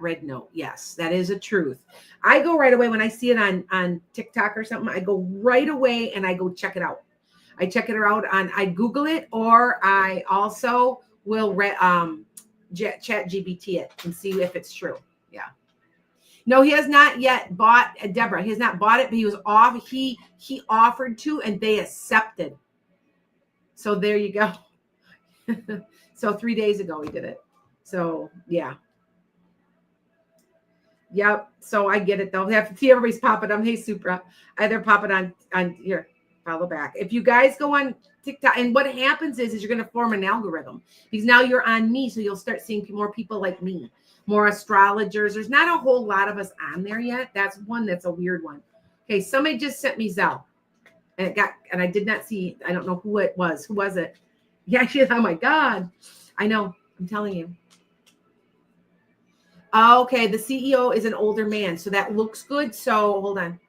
Red Note. Yes, that is a truth. I go right away when I see it on TikTok or something. I go right away and I go check it out. I check it out I Google it, or I also will chat GBT it and see if it's true. Yeah. No, he has not yet bought Deborah. He has not bought it, but he was off. He offered to, and they accepted. So there you go. So 3 days ago he did it. So yeah. Yep. So I get it though. I have to see everybody's popping on. Hey, Supra. They're popping on here. Follow back. If you guys go on TikTok, and what happens is you're going to form an algorithm because now you're on me. So you'll start seeing more people like me, more astrologers. There's not a whole lot of us on there yet. That's a weird one. Okay. Somebody just sent me Zelle and I did not see, I don't know who it was. Who was it? Yeah. Oh my God. I know. I'm telling you. Okay. The CEO is an older man. So that looks good. So hold on.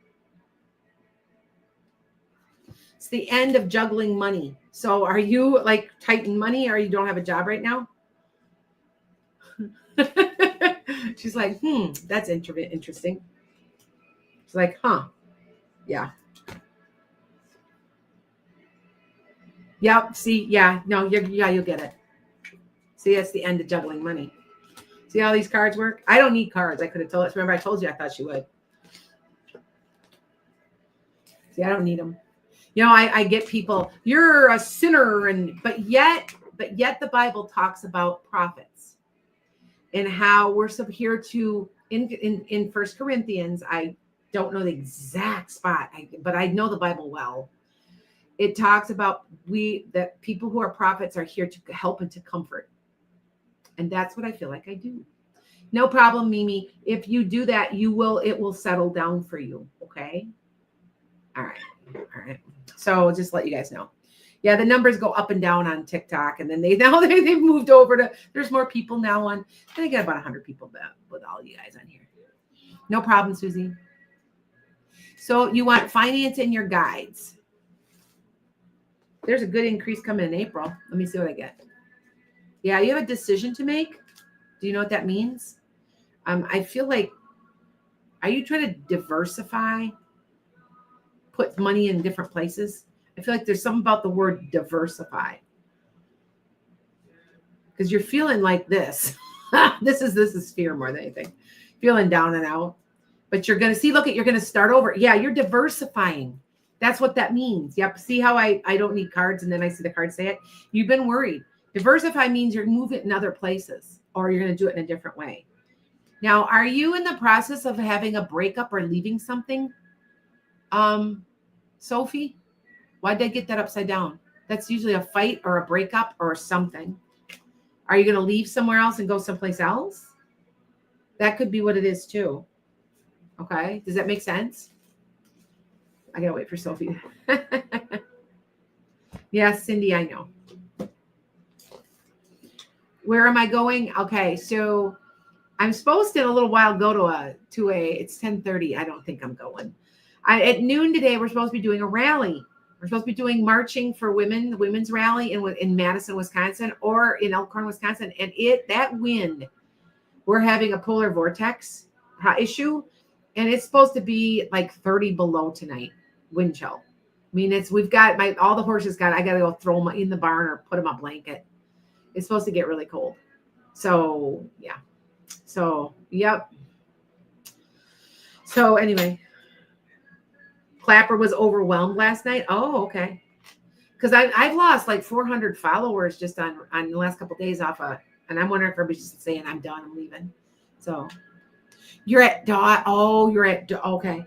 It's the end of juggling money. So are you like tight in money or you don't have a job right now? She's like, that's interesting. She's like, huh. Yeah. Yep. See, yeah, no, you'll get it. See, that's the end of juggling money. See how these cards work? I don't need cards. I could have told us. Remember, I told you I thought she would. See, I don't need them. You know, I get people, you're a sinner, but yet the Bible talks about prophets and how we're here to in 1 Corinthians. I don't know the exact spot, but I know the Bible well. It talks about that people who are prophets are here to help and to comfort. And that's what I feel like I do. No problem, Mimi. If you do that, it will settle down for you. Okay. All right. All right. So just let you guys know. Yeah, the numbers go up and down on TikTok, and then they've moved over to, there's more people now on. I got about 100 people with all you guys on here. No problem, Susie. So you want finance in your guides. There's a good increase coming in April. Let me see what I get. Yeah, you have a decision to make. Do you know what that means? I feel like, are you trying to diversify? Put money in different places? I feel like there's something about the word diversify. Because you're feeling like this. This is fear more than anything. Feeling down and out. But you're going to see, you're going to start over. Yeah, you're diversifying. That's what that means. Yep. See how I don't need cards and then I see the cards say it? You've been worried. Diversify means you're moving in other places or you're going to do it in a different way. Now, are you in the process of having a breakup or leaving something? Sophie, why'd they get that upside down? That's usually a fight or a breakup or something. Are you going to leave somewhere else and go someplace else? That could be what it is too. Okay. Does that make sense? I got to wait for Sophie. Yeah, Cindy, I know. Where am I going? Okay. So I'm supposed to in a little while go to a it's 10:30. I don't think I'm going. At noon today, we're supposed to be doing a rally. We're supposed to be doing marching for women, the women's rally in Madison, Wisconsin, or in Elkhorn, Wisconsin. And that wind, we're having a polar vortex issue, and it's supposed to be like 30 below tonight, wind chill. I mean, we've got all the horses I got to go throw them in the barn or put them on a blanket. It's supposed to get really cold. So, yeah. So, yep. So, anyway. Clapper was overwhelmed last night. Oh, okay. Because I've lost like 400 followers just on the last couple of days and I'm wondering if everybody's just saying I'm done, I'm leaving. So you're at Dot. Oh, you're at okay.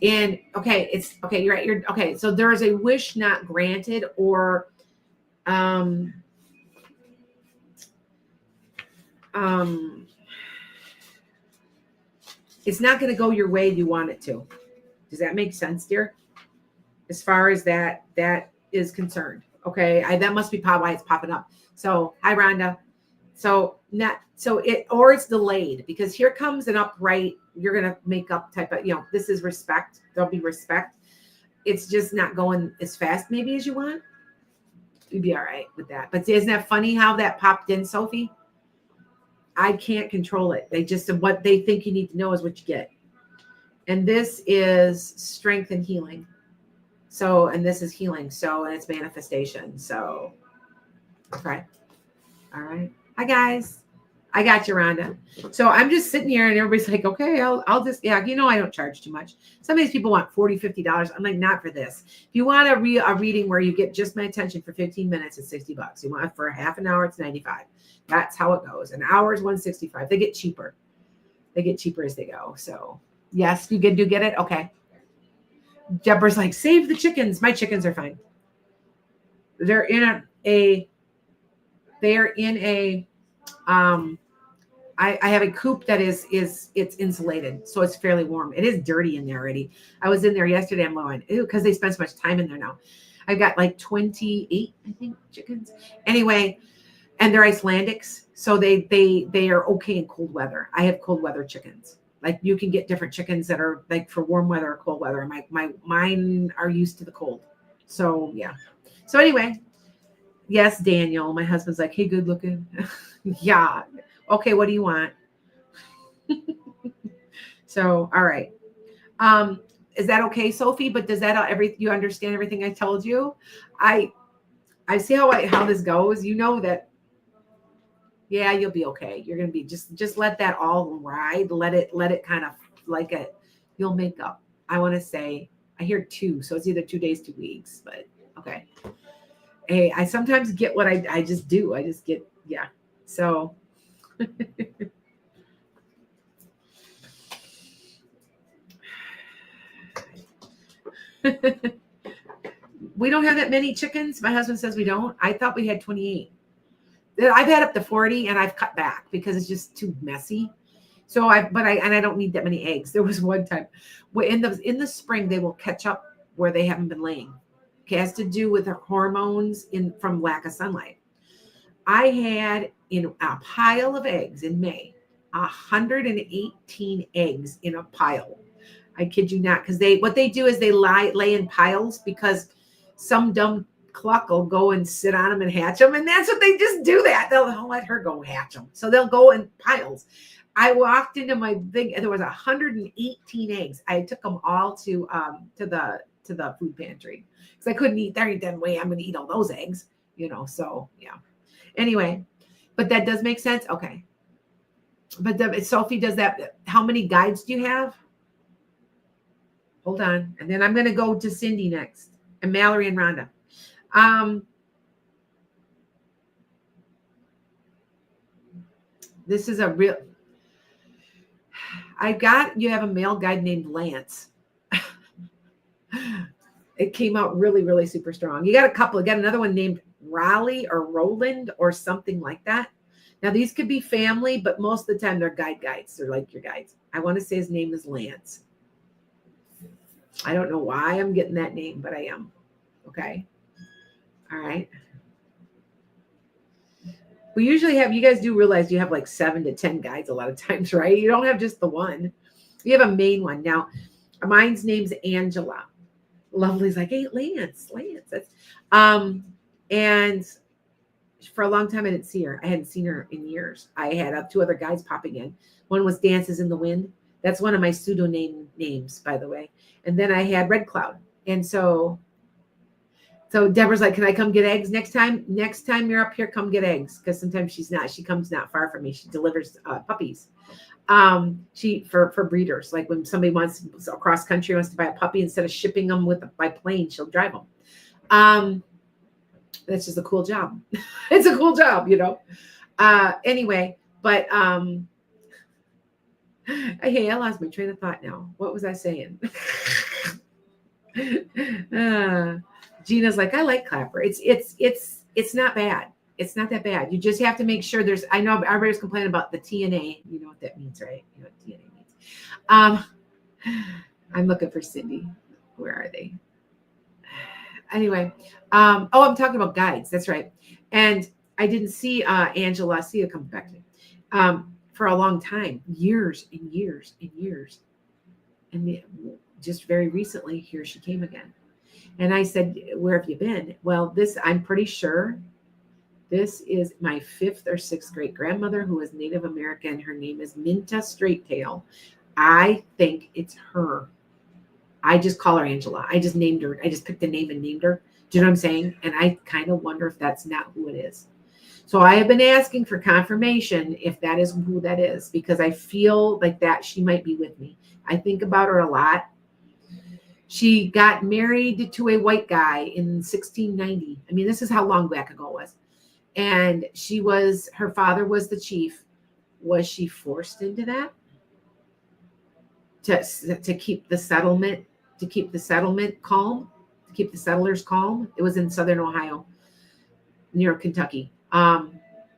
And okay, it's okay. You're at your okay. So there is a wish not granted, or it's not going to go your way you want it to. Does that make sense, dear? As far as that is concerned. Okay. That must be why it's popping up. So hi, Rhonda. It's delayed because here comes an upright, you're going to make up type of, this is respect. There'll be respect. It's just not going as fast maybe as you want. You'd be all right with that. But isn't that funny how that popped in, Sophie? I can't control it. What they think you need to know is what you get. And this is strength and healing. So, and this is healing. So, and it's manifestation. So, okay. All right. Hi, guys. I got you, Rhonda. So I'm just sitting here and everybody's like, okay, I'll just, I don't charge too much. Some of these people want $40, $50. I'm like, not for this. If you want a reading where you get just my attention for 15 minutes, it's $60. You want it for a half an hour, it's $95. That's how it goes. An hour is $165. They get cheaper. They get cheaper as they go. So yes, you do get it. Okay. Deborah's like, save the chickens. My chickens are fine. They're in I have a coop that it's insulated, so it's fairly warm. It is dirty in there already. I was in there yesterday. I'm going, ew, because they spend so much time in there now. I've got like 28, I think, chickens. Anyway, and they're Icelandics, so they are okay in cold weather. I have cold weather chickens. Like you can get different chickens that are like for warm weather or cold weather. Mine are used to the cold. So yeah. So anyway, yes, Daniel. My husband's like, hey, good looking. Yeah. Okay, what do you want? So, all right. Is that okay, Sophie? But does that you understand everything I told you? I see how this goes. You know that. Yeah, you'll be okay. You're gonna be just let that all ride. Let it kind of like it. You'll make up. I want to say I hear 2, so it's either 2 days, 2 weeks. But okay. Hey, I sometimes get what I just do. I just get So. We don't have that many chickens. My husband says we don't. I thought we had 28. I've had up to 40 and I've cut back because it's just too messy. So I don't need that many eggs. There was one time where in the spring they will catch up where they haven't been laying. It has to do with the hormones from lack of sunlight. I had in a pile of eggs in May, 118 eggs in a pile. I kid you not, because what they do is they lay in piles because some dumb cluck will go and sit on them and hatch them, and that's what they just do. That they'll let her go hatch them, so they'll go in piles. I walked into my thing, and there was 118 eggs. I took them all to the food pantry because I couldn't eat. There ain't that way I'm going to eat all those eggs, So yeah. Anyway, but that does make sense. Okay, but Sophie does that. How many guides do you have? Hold on, and then I'm going to go to Cindy next, and Mallory and Rhonda. This is a real. You have a male guide named Lance. It came out really, really super strong. You got a couple. You got another one named Raleigh or Roland or something like that. Now, these could be family, but most of the time they're guides. They're like your guides. I want to say his name is Lance. I don't know why I'm getting that name, but I am. Okay. All right. We usually have, you guys do realize you have like 7 to 10 guides a lot of times, right? You don't have just the one. You have a main one. Now, mine's name's Angela. Lovely's like, hey, Lance. And for a long time, I didn't see her. I hadn't seen her in years. I had 2 other guys popping in. One was Dances in the Wind. That's one of my pseudonym names, by the way. And then I had Red Cloud. And so Deborah's like, can I come get eggs next time? Next time you're up here, come get eggs. Because sometimes she's not. She comes not far from me. She delivers puppies. For breeders, like when somebody wants across country wants to buy a puppy, instead of shipping them by plane, she'll drive them. That's just a cool job. It's a cool job, anyway, but hey, I lost my train of thought now. What was I saying? Gina's like, I like Clapper. It's not bad. It's not that bad. You just have to make sure I know everybody's complaining about the TNA. You know what that means, right? You know what TNA means. I'm looking for Cindy. Where are they? Anyway. I'm talking about guides. That's right. And I didn't see Angela. See it come back to me. For a long time, years and years and years. And just very recently, here she came again. And I said, where have you been? Well, I'm pretty sure this is my 5th or 6th great grandmother who is Native American. Her name is Minta Straighttail. I think it's her. I just call her Angela. I just named her. I just picked a name and named her. Do you know what I'm saying? And I kind of wonder if that's not who it is. So I have been asking for confirmation if that is who that is, because I feel like that she might be with me. I think about her a lot. She got married to a white guy in 1690. I mean, this is how long back ago it was. And her father was the chief. Was she forced into that to keep the settlement calm, to keep the settlers calm? It was in southern Ohio, near Kentucky.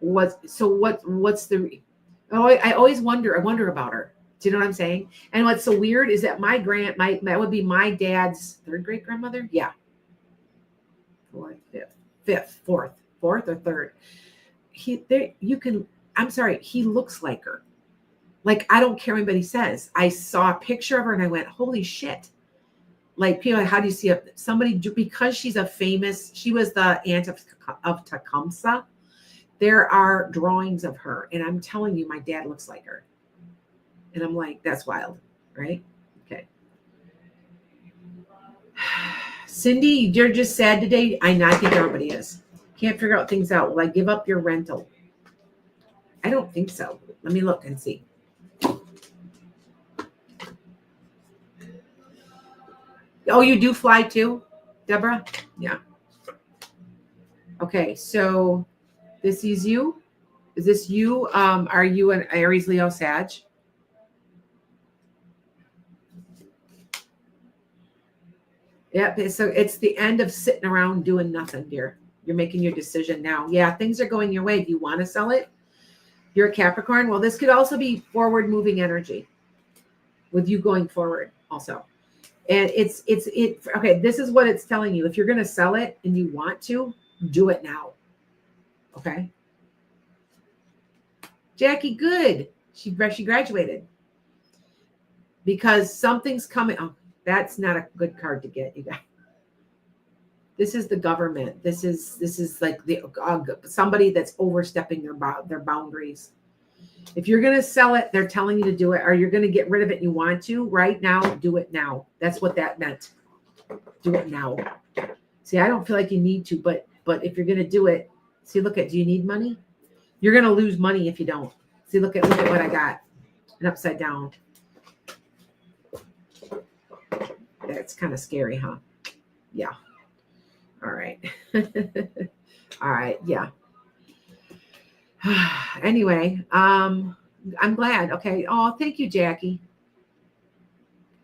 What's the? I always wonder. I wonder about her. Do you know what I'm saying? And what's so weird is that that would be my dad's 3rd great grandmother. Yeah. 4th, 5th, 4th or 3rd. I'm sorry. He looks like her. Like, I don't care what anybody says. I saw a picture of her and I went, holy shit. Like, people are like, how do you see somebody, because she was the aunt of Tecumseh. There are drawings of her. And I'm telling you, my dad looks like her. And I'm like, that's wild, right? Okay. Cindy, you're just sad today. I think everybody is. Can't figure out things out. Will I give up your rental? I don't think so. Let me look and see. Oh, you do fly too, Deborah? Yeah. Okay, so this is you. Is this you? Are you an Aries, Leo, Sag? Yep. So it's the end of sitting around doing nothing, dear. You're making your decision now. Yeah, things are going your way. Do you want to sell it? You're a Capricorn. Well, this could also be forward moving energy with you going forward also. And it's okay. This is what it's telling you. If you're going to sell it and you want to, do it now. Okay. Jackie, good. She graduated because something's coming. Oh, that's not a good card to get, you guys. This is the government. This is like the somebody that's overstepping their boundaries. If you're going to sell it, they're telling you to do it, or you're going to get rid of it and you want to right now, do it now. That's what that meant. Do it now. See, I don't feel like you need to, but if you're going to do it, see, look at, do you need money? You're going to lose money if you don't. See, look at what I got. An upside down. That's kind of scary, huh? Yeah. All right. All right. Yeah. Anyway, I'm glad. Okay. Oh, thank you, Jackie.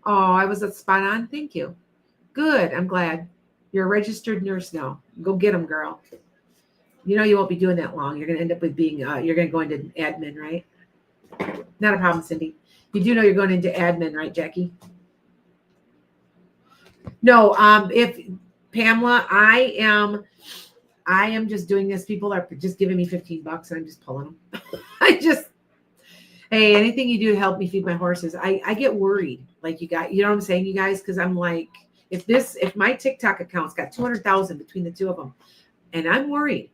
Oh, I was spot on. Thank you. Good. I'm glad. You're a registered nurse now. Go get them, girl. You know you won't be doing that long. You're going to end up with being, you're going to go into admin, right? Not a problem, Cindy. You do know you're going into admin, right, Jackie? No, if Pamela, I am just doing this. People are just giving me $15 and I'm just pulling them. Hey, anything you do to help me feed my horses. I get worried. Like you know what I'm saying, you guys? Because I'm like, if my TikTok account's got 200,000 between the two of them, and I'm worried.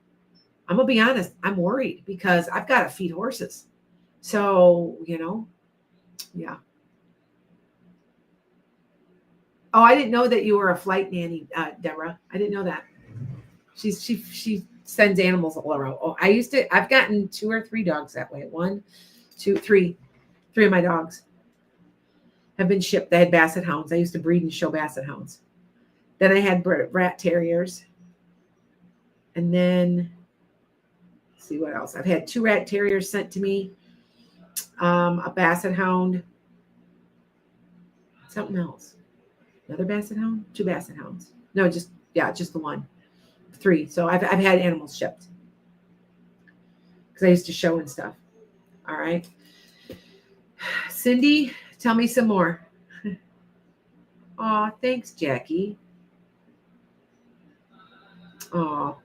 I'm gonna be honest. I'm worried because I've got to feed horses. So, yeah. Oh, I didn't know that you were a flight nanny, Deborah. I didn't know that. She sends animals all around. Oh, I've gotten 2 or 3 dogs that way. 1, 2, 3. 3 of my dogs have been shipped. They had basset hounds. I used to breed and show basset hounds. Then I had rat terriers. And then, let's see what else. I've had 2 rat terriers sent to me. A basset hound. Something else. Another basset hound? 2 basset hounds. No, just the one. 3. So I've had animals shipped because I used to show and stuff. All right. Cindy, tell me some more. Oh, thanks, Jackie. Oh,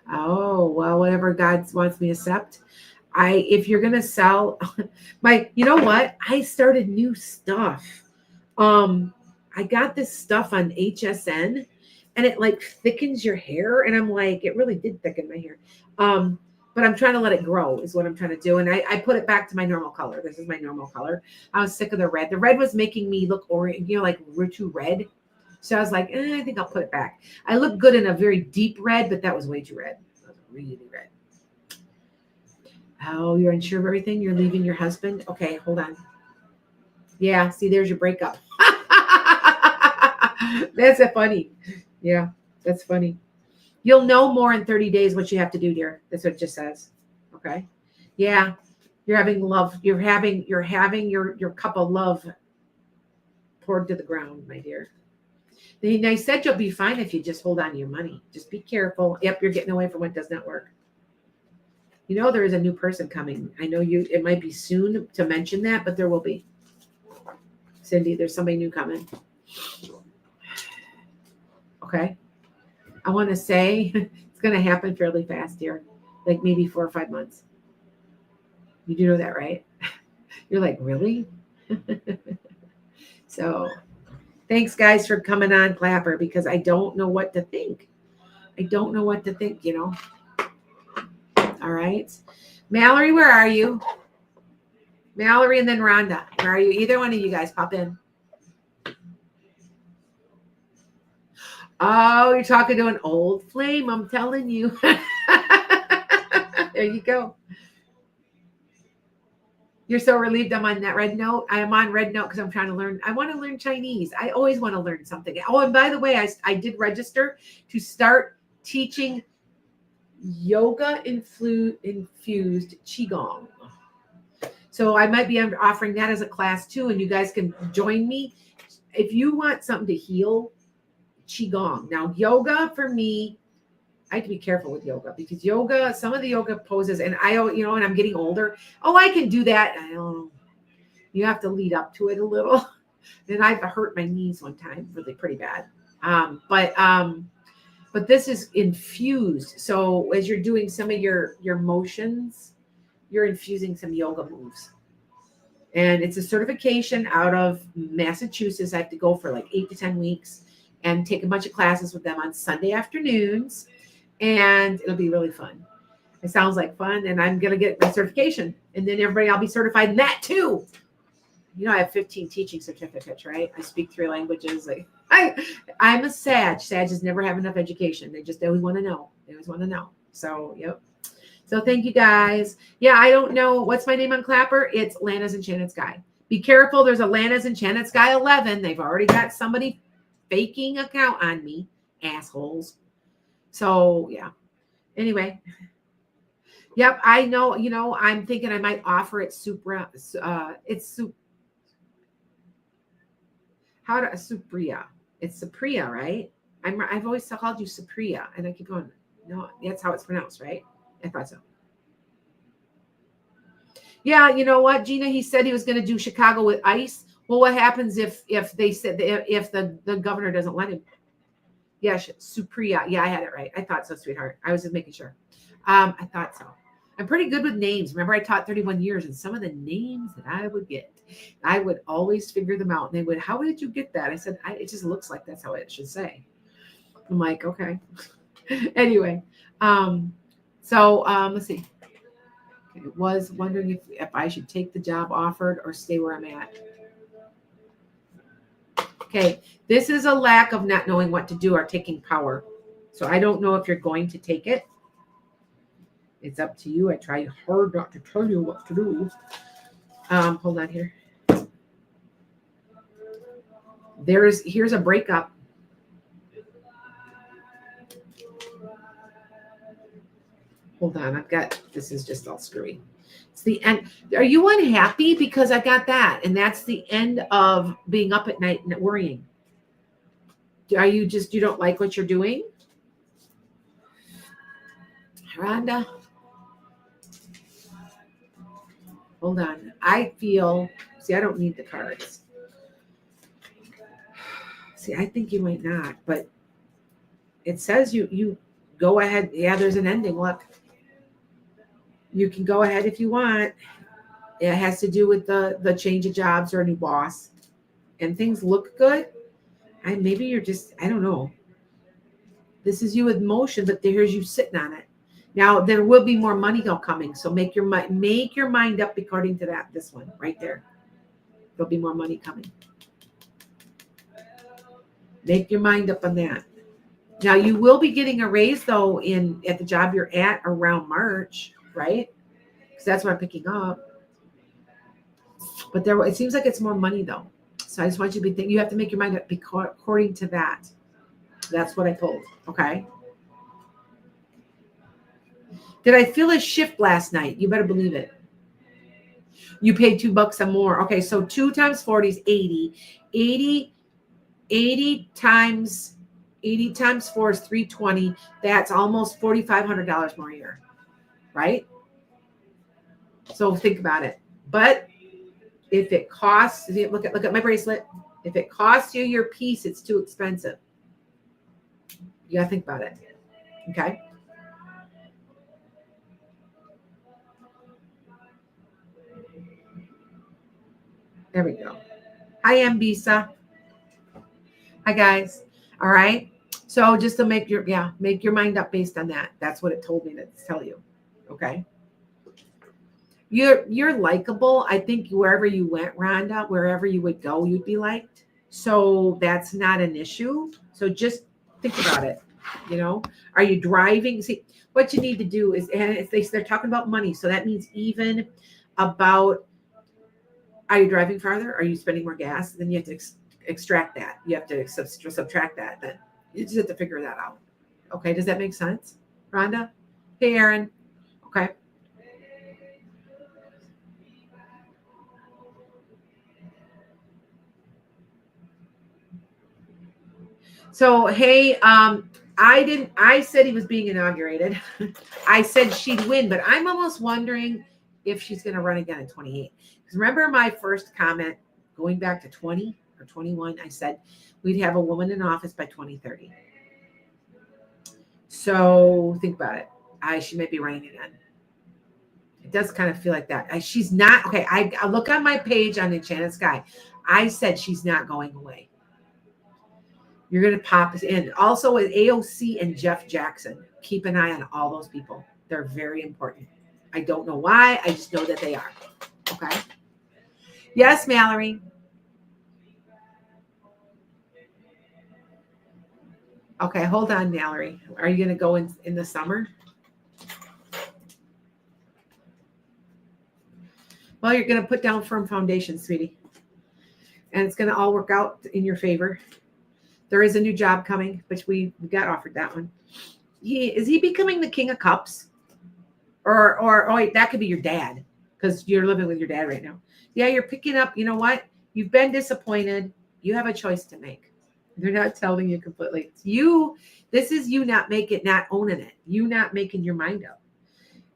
well, whatever God wants me to accept. If you're gonna sell you know what? I started new stuff. I got this stuff on HSN and it like thickens your hair. And I'm like, it really did thicken my hair. But I'm trying to let it grow is what I'm trying to do. And I put it back to my normal color. This is my normal color. I was sick of the red. The red was making me look orange, like too red. So I was like, I think I'll put it back. I look good in a very deep red, but that was way too red. That was really red. Oh, you're unsure of everything? You're leaving your husband? Okay, hold on. Yeah, see, there's your breakup. That's funny. Yeah, that's funny. You'll know more in 30 days what you have to do, dear. That's what it just says. Okay. Yeah. You're having love. You're having your cup of love poured to the ground, my dear. And I said you'll be fine if you just hold on to your money. Just be careful. Yep, you're getting away from what does not work. There is a new person coming. I know it might be soon to mention that, but there will be. Cindy, there's somebody new coming. Okay. I want to say it's going to happen fairly fast here, like maybe 4 or 5 months. You do know that, right? You're like, really? So thanks, guys, for coming on, Clapper, because I don't know what to think. All right. Mallory, where are you? Mallory and then Rhonda. Where are you? Either one of you guys pop in. Oh, you're talking to an old flame. I'm telling you. There you go. You're so relieved I'm on that red note. I am on red note because I'm trying to learn. I want to learn Chinese. I always want to learn something. Oh, and by the way, I did register to start teaching yoga infused Qigong. So I might be offering that as a class too, and you guys can join me. If you want something to heal, qigong. Now, yoga for me, I have to be careful with yoga because yoga, some of the yoga poses, and and I'm getting older. Oh, I can do that. I don't know. You have to lead up to it a little. And I've hurt my knees one time, really pretty bad. But this is infused. So as you're doing some of your motions, you're infusing some yoga moves. And it's a certification out of Massachusetts. I have to go for like 8 to 10 weeks and take a bunch of classes with them on Sunday afternoons. And it'll be really fun. It sounds like fun. And I'm going to get my certification. And then I'll be certified in that too. I have 15 teaching certificates, right? I speak 3 languages. I'm a Sag. Sages never have enough education. They always want to know. So, yep. So thank you guys. Yeah, I don't know. What's my name on Clapper? It's Lana's Enchanted Skye. Be careful. There's a Lana's Enchanted Skye 11. They've already got somebody faking account on me. Assholes. So, yeah. Anyway. Yep, I know. I'm thinking I might offer it Supra. Supriya. It's Supriya, right? I've always called you Supriya, and I keep going. No, that's how it's pronounced, right? I thought so. Yeah, you know what, Gina? He said he was going to do Chicago with ICE. Well, what happens if they said if the governor doesn't let him? Yeah, Supriya. Yeah, I had it right. I thought so, sweetheart. I was just making sure. I thought so. I'm pretty good with names. Remember, I taught 31 years, and some of the names that I would get, I would always figure them out. And they would, how did you get that? I said, it just looks like that's how it should say. I'm like, okay. Anyway, let's see. I was wondering if I should take the job offered or stay where I'm at. Okay, this is a lack of not knowing what to do or taking power. So I don't know if you're going to take it. It's up to you. I tried hard not to tell you what to do. Hold on here. Here's a breakup. Hold on, this is just all screwy. It's the end. Are you unhappy? Because I got that. And that's the end of being up at night and worrying. Are you you don't like what you're doing? Rhonda? Hold on. I don't need the cards. See, I think you might not, but it says you go ahead. Yeah, there's an ending. Look. You can go ahead if you want. It has to do with the change of jobs or a new boss. And things look good. And maybe you're just, I don't know. This is you with motion, but here's you sitting on it. Now there will be more money coming. So make your mind up according to that. This one right there. There'll be more money coming. Make your mind up on that. Now you will be getting a raise though at the job you're at around March, right? Because that's what I'm picking up. But it seems like it's more money though. So I just want you to be thinking. You have to make your mind up according to that. That's what I pulled. Okay. Did I feel a shift last night? You better believe it. You paid $2 or more. Okay, so 2 times 40 is 80. 80 times 4 is 320. That's almost $4,500 more a year, right? So think about it. But if it costs, look at my bracelet. If it costs you your piece, it's too expensive. You gotta think about it. Okay. There we go. Hi, Ambisa. Hi, guys. All right. So just to make your mind up based on that. That's what it told me to tell you. Okay. You're likable. I think wherever you went, Rhonda, wherever you would go, you'd be liked. So that's not an issue. So just think about it. Are you driving? See, what you need to do is, and they're talking about money. So that means even about, are you driving farther? Are you spending more gas? Then you have to extract that. You have to subtract that. Then you just have to figure that out. Okay. Does that make sense, Rhonda? Hey, Aaron. Okay. So, hey, I said he was being inaugurated. I said she'd win, but I'm almost wondering if she's going to run again at 28. Because remember my first comment going back to 20 or 21, I said we'd have a woman in office by 2030. So think about it. She might be running again. It does kind of feel like that. She's not, okay, I look on my page on Enchanted Sky. I said she's not going away. You're going to pop in. Also with AOC and Jeff Jackson, keep an eye on all those people. They're very important. I don't know why. I just know that they are. Okay. Yes, Mallory. Okay, hold on, Mallory. Are you going to go in the summer? Well, you're going to put down firm foundation, sweetie. And it's going to all work out in your favor. There is a new job coming, which we got offered that one. Is he becoming the King of Cups? Or oh wait, that could be your dad, because you're living with your dad right now. Yeah, you're picking up, you know what? You've been disappointed. You have a choice to make. They're not telling you completely. It's you. This is you not owning it. You not making your mind up.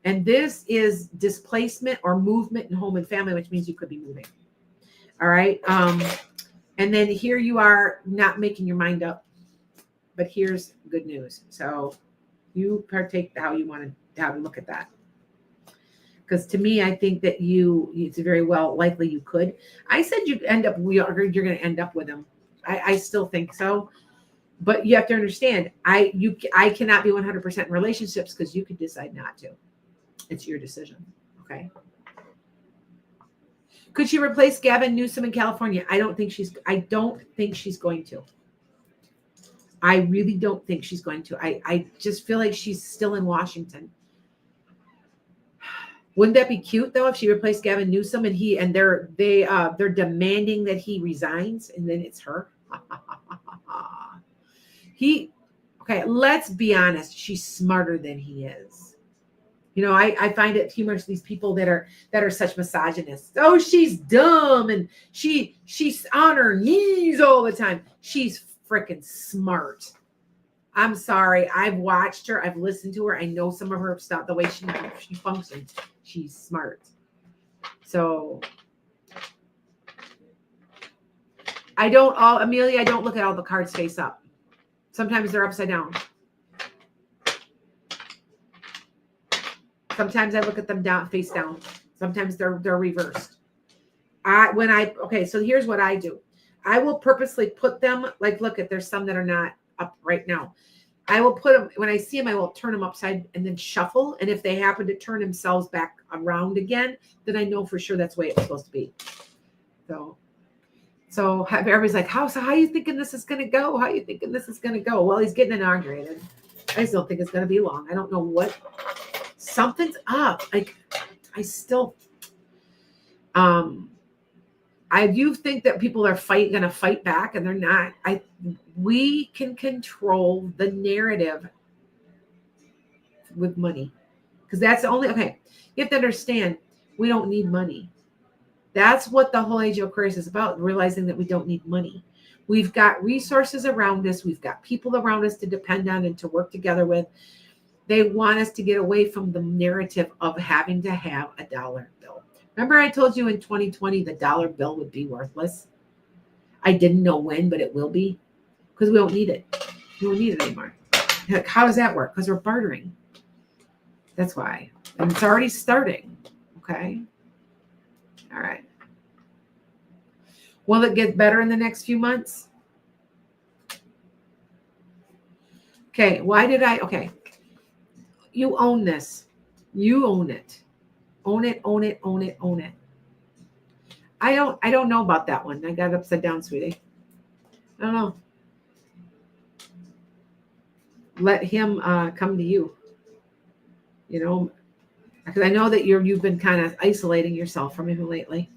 And this is displacement or movement in home and family, which means you could be moving. All right. And then here you are not making your mind up. But here's good news. So you partake how you want to look at that. Because to me, I think that it's very well likely you could. I said you're going to end up with him. I still think so. But you have to understand, I cannot be 100% in relationships because you could decide not to. It's your decision. Okay. Could she replace Gavin Newsom in California? I don't think she's going to. I really don't think she's going to. I just feel like she's still in Washington. Wouldn't that be cute though if she replaced Gavin Newsom and they're demanding that he resigns and then it's her? Okay, let's be honest. She's smarter than he is. You know, I find it humorous, these people that are such misogynists. Oh, she's dumb and she's on her knees all the time. She's freaking smart. I'm sorry. I've watched her. I've listened to her. I know some of her stuff, the way she functions. She's smart. So Amelia, I don't look at all the cards face up. Sometimes they're upside down. Sometimes I look at them face down. Sometimes they're reversed. So here's what I do. I will purposely put them, like, there's some that are not up right now. I will put them, when I see them, I will turn them upside and then shuffle. And if they happen to turn themselves back around again, then I know for sure that's the way it's supposed to be. So everybody's like, how are you thinking this is going to go? How are you thinking this is going to go? Well, he's getting inaugurated. I just don't think it's going to be long. I don't know what. Something's up. Like, I still, I do think that people are going to fight back, and they're not. We can control the narrative with money, because that's the only. Okay, you have to understand, we don't need money. That's what the whole Age of Aquarius is about, realizing that we don't need money. We've got resources around us. We've got people around us to depend on and to work together with. They want us to get away from the narrative of having to have a dollar bill. Remember I told you in 2020 the dollar bill would be worthless? I didn't know when, but it will be, because we don't need it. We don't need it anymore. Like, how does that work? Because we're bartering. That's why. And it's already starting. Okay? All right. Will it get better in the next few months? Okay. Okay. You own this. You own it. Own it, own it, own it, own it. I don't know about that one. I got it upside down, sweetie. I don't know. Let him come to you. You know, because I know that you've been kind of isolating yourself from him lately.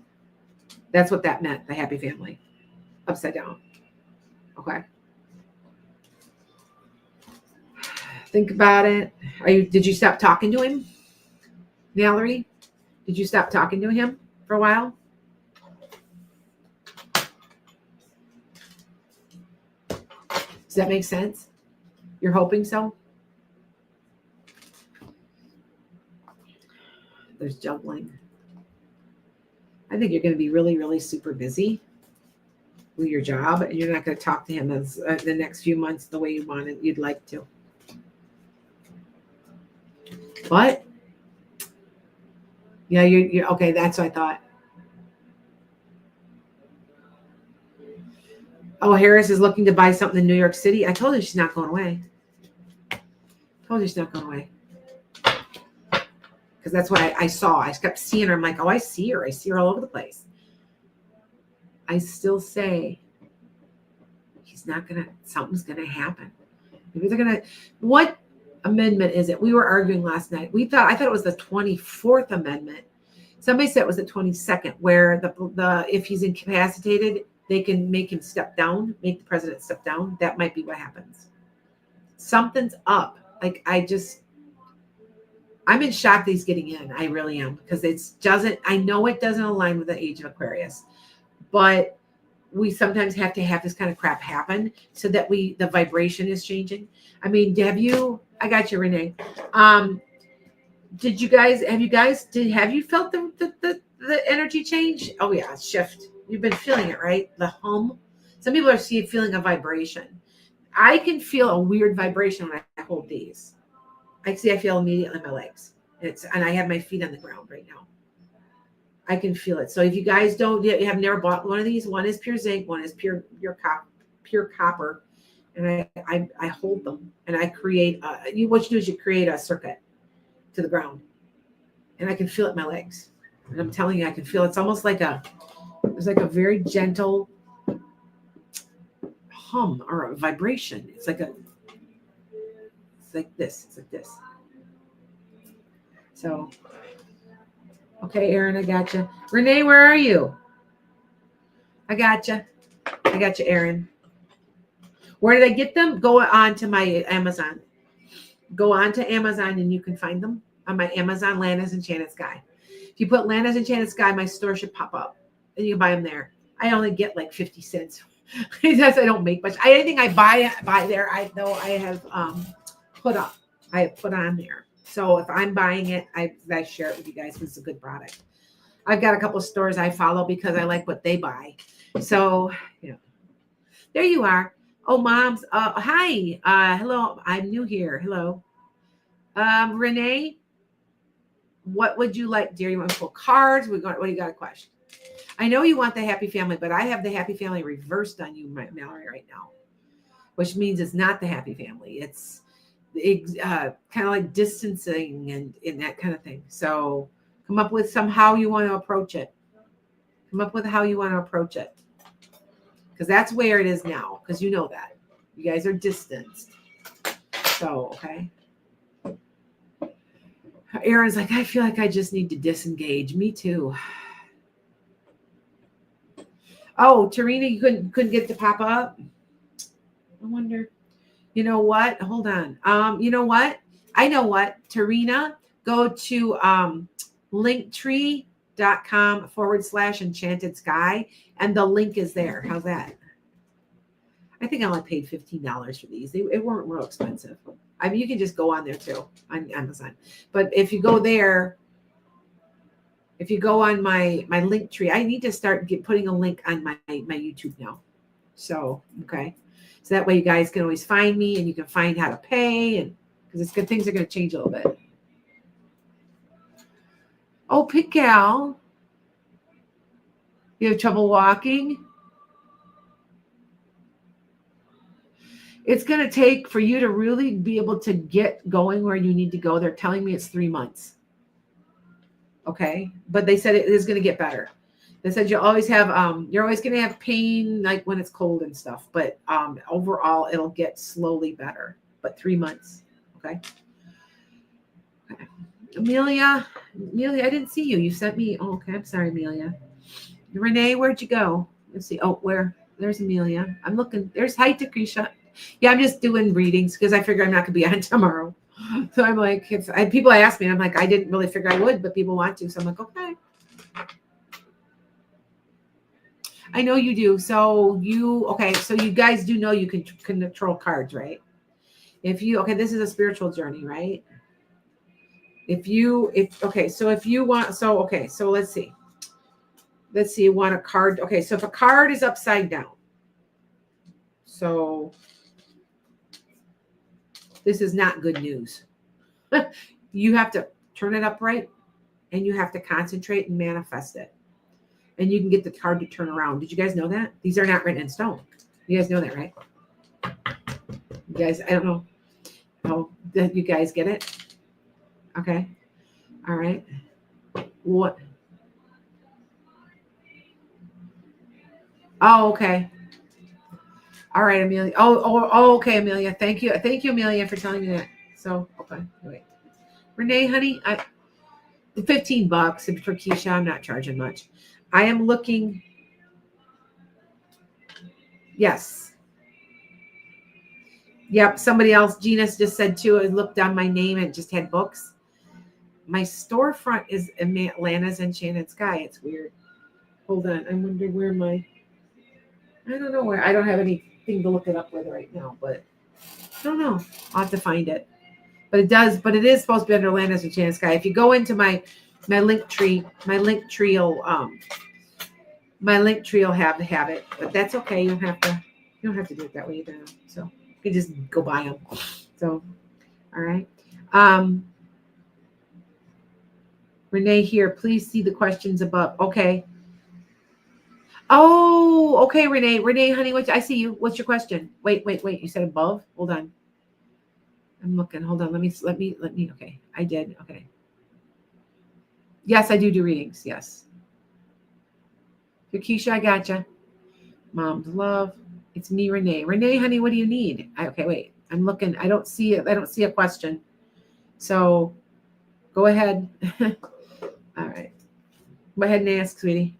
That's what that meant, the happy family. Upside down. Okay. Think about it. Did you stop talking to him? Mallory? Did you stop talking to him for a while? that make sense? You're hoping so? There's juggling. I think you're going to be really, really super busy with your job, and you're not going to talk to him as the next few months the way you want it, you'd like to. But yeah, you're okay. That's what I thought. Oh, Harris is looking to buy something in New York City. I told her she's not going away. Told her she's not going away. Because that's what I saw. I kept seeing her. I'm like, oh, I see her. I see her all over the place. I still say something's gonna happen. Maybe they're gonna. What amendment is it? We were arguing last night. I thought it was the 24th amendment. Somebody said it was the 22nd, where the if he's incapacitated, they can make him step down, make the president step down. That might be what happens. Something's up. Like I'm in shock that he's getting in. I really am, because I know it doesn't align with the age of Aquarius, but we sometimes have to have this kind of crap happen so that the vibration is changing. I mean, have you Renee? Have you felt the energy change? Oh yeah, shift. You've been feeling it, right? The hum. Some people are feeling a vibration. I can feel a weird vibration when I hold these. I feel immediately in my legs. And I have my feet on the ground right now. I can feel it. So if you guys you have never bought one of these, one is pure zinc, one is pure copper. And I hold them, and I create, what you do is you create a circuit to the ground, and I can feel it in my legs. And I'm telling you, I can feel it's almost like it's like a very gentle hum or a vibration. It's like this. It's like this. So, okay, Aaron, I got you. Renee, where are you? I got you, Aaron. Where did I get them? Go on to my Amazon. Go on to Amazon, and you can find them on my Amazon, Lana's Enchanted Skye. If you put Lana's Enchanted Skye, my store should pop up, and you can buy them there. I only get like 50 cents. I don't make much. Anything I buy there, I have put on there. So if I'm buying it, I share it with you guys because it's a good product. I've got a couple of stores I follow because I like what they buy. So, there you are. Oh, moms. Hi. Hello. I'm new here. Hello. Renee, what would you like, dear? You want to pull cards? What do you got a question? I know you want the happy family, but I have the happy family reversed on you, Mallory, right now, which means it's not the happy family. It's kind of like distancing and that kind of thing. So come up with how you want to approach it. Because that's where it is now, because you know that. You guys are distanced. So, okay. Aaron's like, I feel like I just need to disengage. Me too. Oh, Tarina, you couldn't get to pop up? I wonder. You know what? Hold on. You know what? I know what. Tarina, go to linktree.com/enchanted skye, and the link is there. How's that? I think I only paid $15 for these. They weren't real expensive. I mean, you can just go on there too on Amazon. But if you go there, if you go on my link tree, I need to start putting a link on my YouTube now. So, okay. So that way you guys can always find me, and you can find how to pay, and because it's good, things are going to change a little bit. Oh, Pit Gal, you have trouble walking? It's going to take for you to really be able to get going where you need to go. They're telling me it's 3 months. Okay. But they said it is going to get better. They said you're always going to have pain, like when it's cold and stuff, but overall it'll get slowly better, but 3 months. Okay. Amelia, I didn't see you. You sent me. Oh, okay. I'm sorry, Amelia. Renee, where'd you go? Let's see. Oh, there's Amelia. I'm looking. There's hi, Takrisha. Yeah, I'm just doing readings because I figure I'm not going to be on tomorrow. So I'm like, people ask me, and I'm like, I didn't really figure I would, but people want to. So I'm like, okay. I know you do. So so you guys do know you can control cards, right? Okay, this is a spiritual journey, right? So if you want, so let's see. You want a card. Okay, so if a card is upside down, so this is not good news. You have to turn it upright and you have to concentrate and manifest it. And you can get the card to turn around. Did you guys know that? These are not written in stone. You guys know that, right? You guys, I don't know. Oh, you guys get it? Okay. All right. What? Oh, okay. All right, Amelia. Okay, Amelia. Thank you, Amelia, for telling me that. So, okay, wait. Renee, honey, $15 for Keisha. I'm not charging much. I am looking. Yes. Yep. Somebody else, Gina just said too. I looked down my name and it just had books. My storefront is Lana's Enchanted Sky. It's weird. Hold on. I wonder where I don't know where. I don't have anything to look it up with right now, but I don't know. I'll have to find it. But it is supposed to be under Lana's Enchanted Sky. If you go into my link tree, my link tree will have it. But that's okay. You don't have to do it that way either. So you can just go buy them. So, all right. Renee here, please see the questions above. Okay. Oh, okay, Renee. Renee, honey, I see you. What's your question? Wait. You said above? Hold on. I'm looking. Hold on. Let me. Okay, I did. Okay. Yes, I do readings. Yes. Keisha, I gotcha. Mom's love. It's me, Renee. Renee, honey, what do you need? Okay, wait. I'm looking. I don't see it. I don't see a question. So go ahead. All right. Go ahead and ask, sweetie.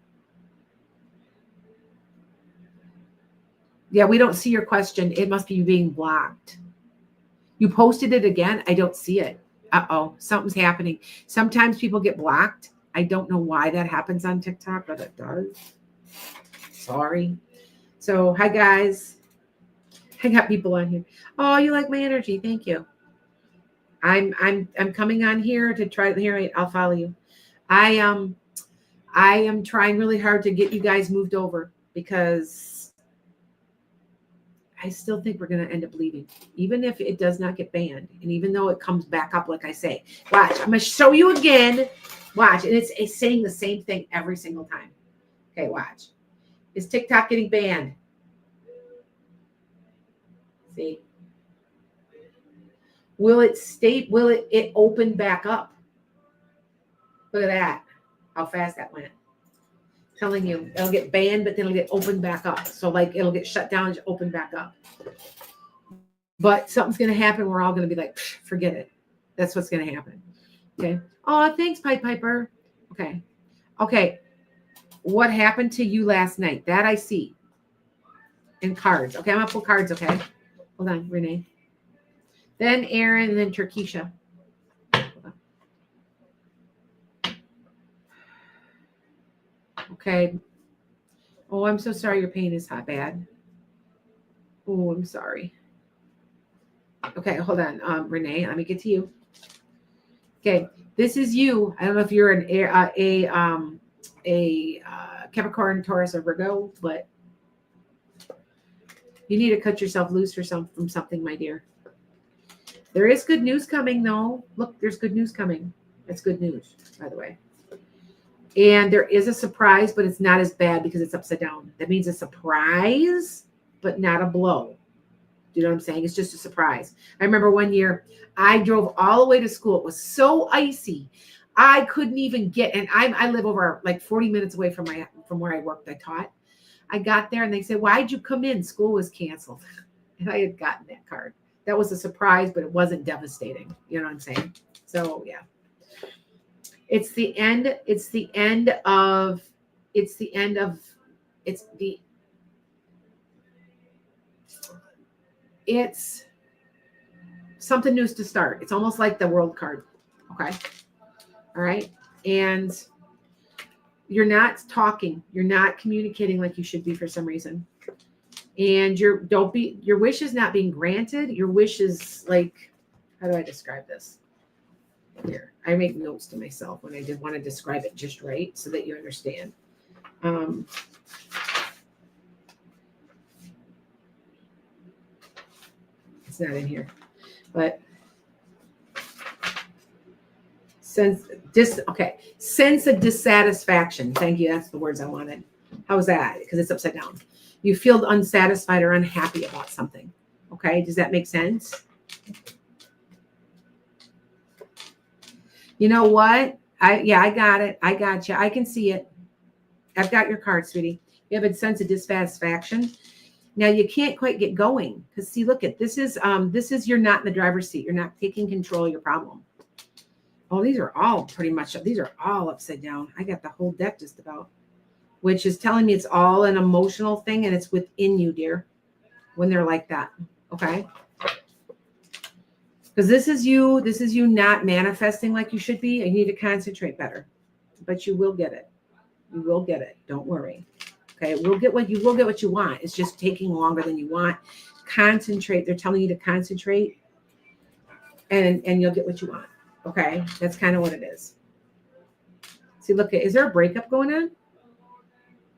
Yeah, we don't see your question. It must be being blocked. You posted it again. I don't see it. Uh-oh, something's happening. Sometimes people get blocked. I don't know why that happens on TikTok, but it does. Sorry. So, hi guys. I got people on here. Oh, you like my energy. Thank you. I'm coming on here to try here. I'll follow you. I am trying really hard to get you guys moved over because I still think we're going to end up leaving, even if it does not get banned. And even though it comes back up, like I say, watch, I'm going to show you again. Watch. And it's saying the same thing every single time. Okay, watch. Is TikTok getting banned? See? Will it open back up? Look at that. How fast that went. Telling you, it'll get banned, but then it'll get opened back up. So like it'll get shut down and open back up. But something's going to happen. We're all going to be like, forget it. That's what's going to happen. Okay. Oh, thanks, Pied Piper. Okay. Okay. What happened to you last night? That I see. In cards. Okay. I'm going to pull cards. Okay. Hold on, Renee. Then Aaron, and then Turkisha. Okay. Oh, I'm so sorry your pain is that bad. Oh, I'm sorry. Okay, hold on. Renee, let me get to you. Okay, this is you. I don't know if you're a Capricorn, Taurus, or Virgo, but you need to cut yourself loose from something, my dear. There is good news coming, though. Look, there's good news coming. That's good news, by the way. And there is a surprise, but it's not as bad because it's upside down. That means a surprise, but not a blow. Do you know what I'm saying? It's just a surprise. I remember one year I drove all the way to school. It was so icy. I couldn't even get, and I live over like 40 minutes away from where I worked. I taught. I got there and they said, "Why'd you come in? School was canceled." And I had gotten that card. That was a surprise, but it wasn't devastating. You know what I'm saying? So yeah. It's the end of it's something new to start. It's almost like the world card. Okay. All right. And You're not talking. You're not communicating like you should be for some reason. And your wish is not being granted. Your wish is like, how do I describe this? Here, I make notes to myself when I did want to describe it just right so that you understand. It's not in here, but sense of dissatisfaction. Thank you. That's the words I wanted. How's that? Because it's upside down. You feel unsatisfied or unhappy about something. Okay, does that make sense? You know what? I got it. I got you. I can see it. I've got your card, sweetie. You have a sense of dissatisfaction. Now you can't quite get going because see, look at this is you're not in the driver's seat. You're not taking control of your problem. Oh, these are all upside down. I got the whole deck just about, which is telling me it's all an emotional thing and it's within you, dear, when they're like that. Okay. Because this is you not manifesting like you should be. You need to concentrate better, but you will get it. You will get it. Don't worry. Okay. You will get what you want. It's just taking longer than you want. Concentrate. They're telling you to concentrate and you'll get what you want. Okay. That's kind of what it is. See, look, is there a breakup going on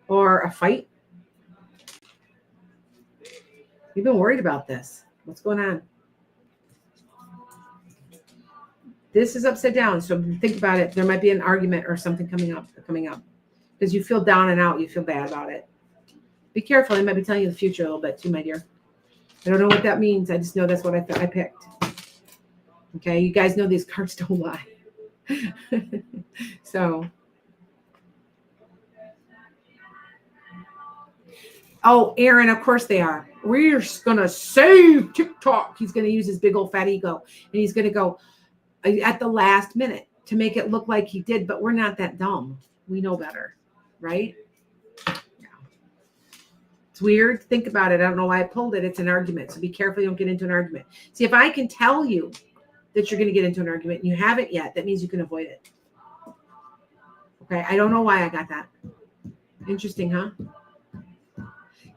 or a fight? You've been worried about this. What's going on? This is upside down. So think about it. There might be an argument or something coming up because you feel down and out. You feel bad about it. Be careful. I might be telling you the future a little bit too, my dear. I don't know what that means. I just know that's what I picked. Okay. You guys know these cards don't lie. So. Oh, Aaron, of course they are. We're going to save TikTok. He's going to use his big old fat ego and he's going to go at the last minute to make it look like he did, but we're not that dumb. We know better, right? Yeah. It's weird. Think about it. I don't know why I pulled it. It's an argument. So be careful you don't get into an argument. See, if I can tell you that you're going to get into an argument and you haven't yet, that means you can avoid it. Okay. I don't know why I got that. Interesting, huh?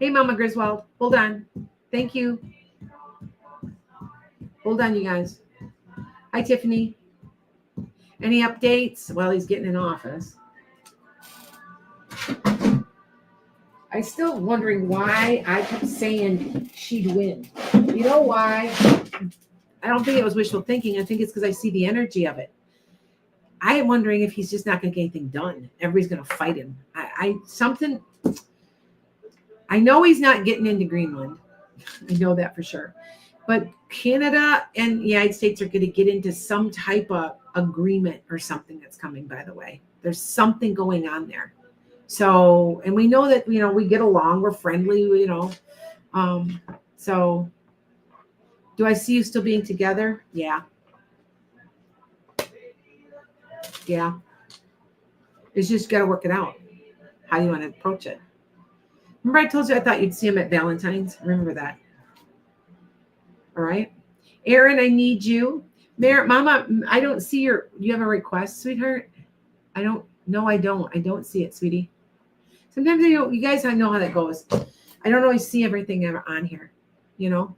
Hey, Mama Griswold. Hold on. Thank you. Hold on, you guys. Hi, Tiffany. Any updates? Well, he's getting in office. I'm still wondering why I kept saying she'd win. You know why? I don't think it was wishful thinking. I think it's because I see the energy of it. I am wondering if he's just not going to get anything done. Everybody's going to fight him. I know he's not getting into Greenland. I know that for sure. But Canada and the United States are going to get into some type of agreement or something that's coming, by the way. There's something going on there. So, and we know that, we get along. We're friendly, So, do I see you still being together? Yeah. Yeah. It's just got to work it out. How do you want to approach it? Remember I told you I thought you'd see him at Valentine's? Remember that. All right. Aaron, I need you. Mama, I don't see do you have a request, sweetheart? I don't see it, sweetie. Sometimes you guys, I know how that goes. I don't always see everything ever on here, Yep.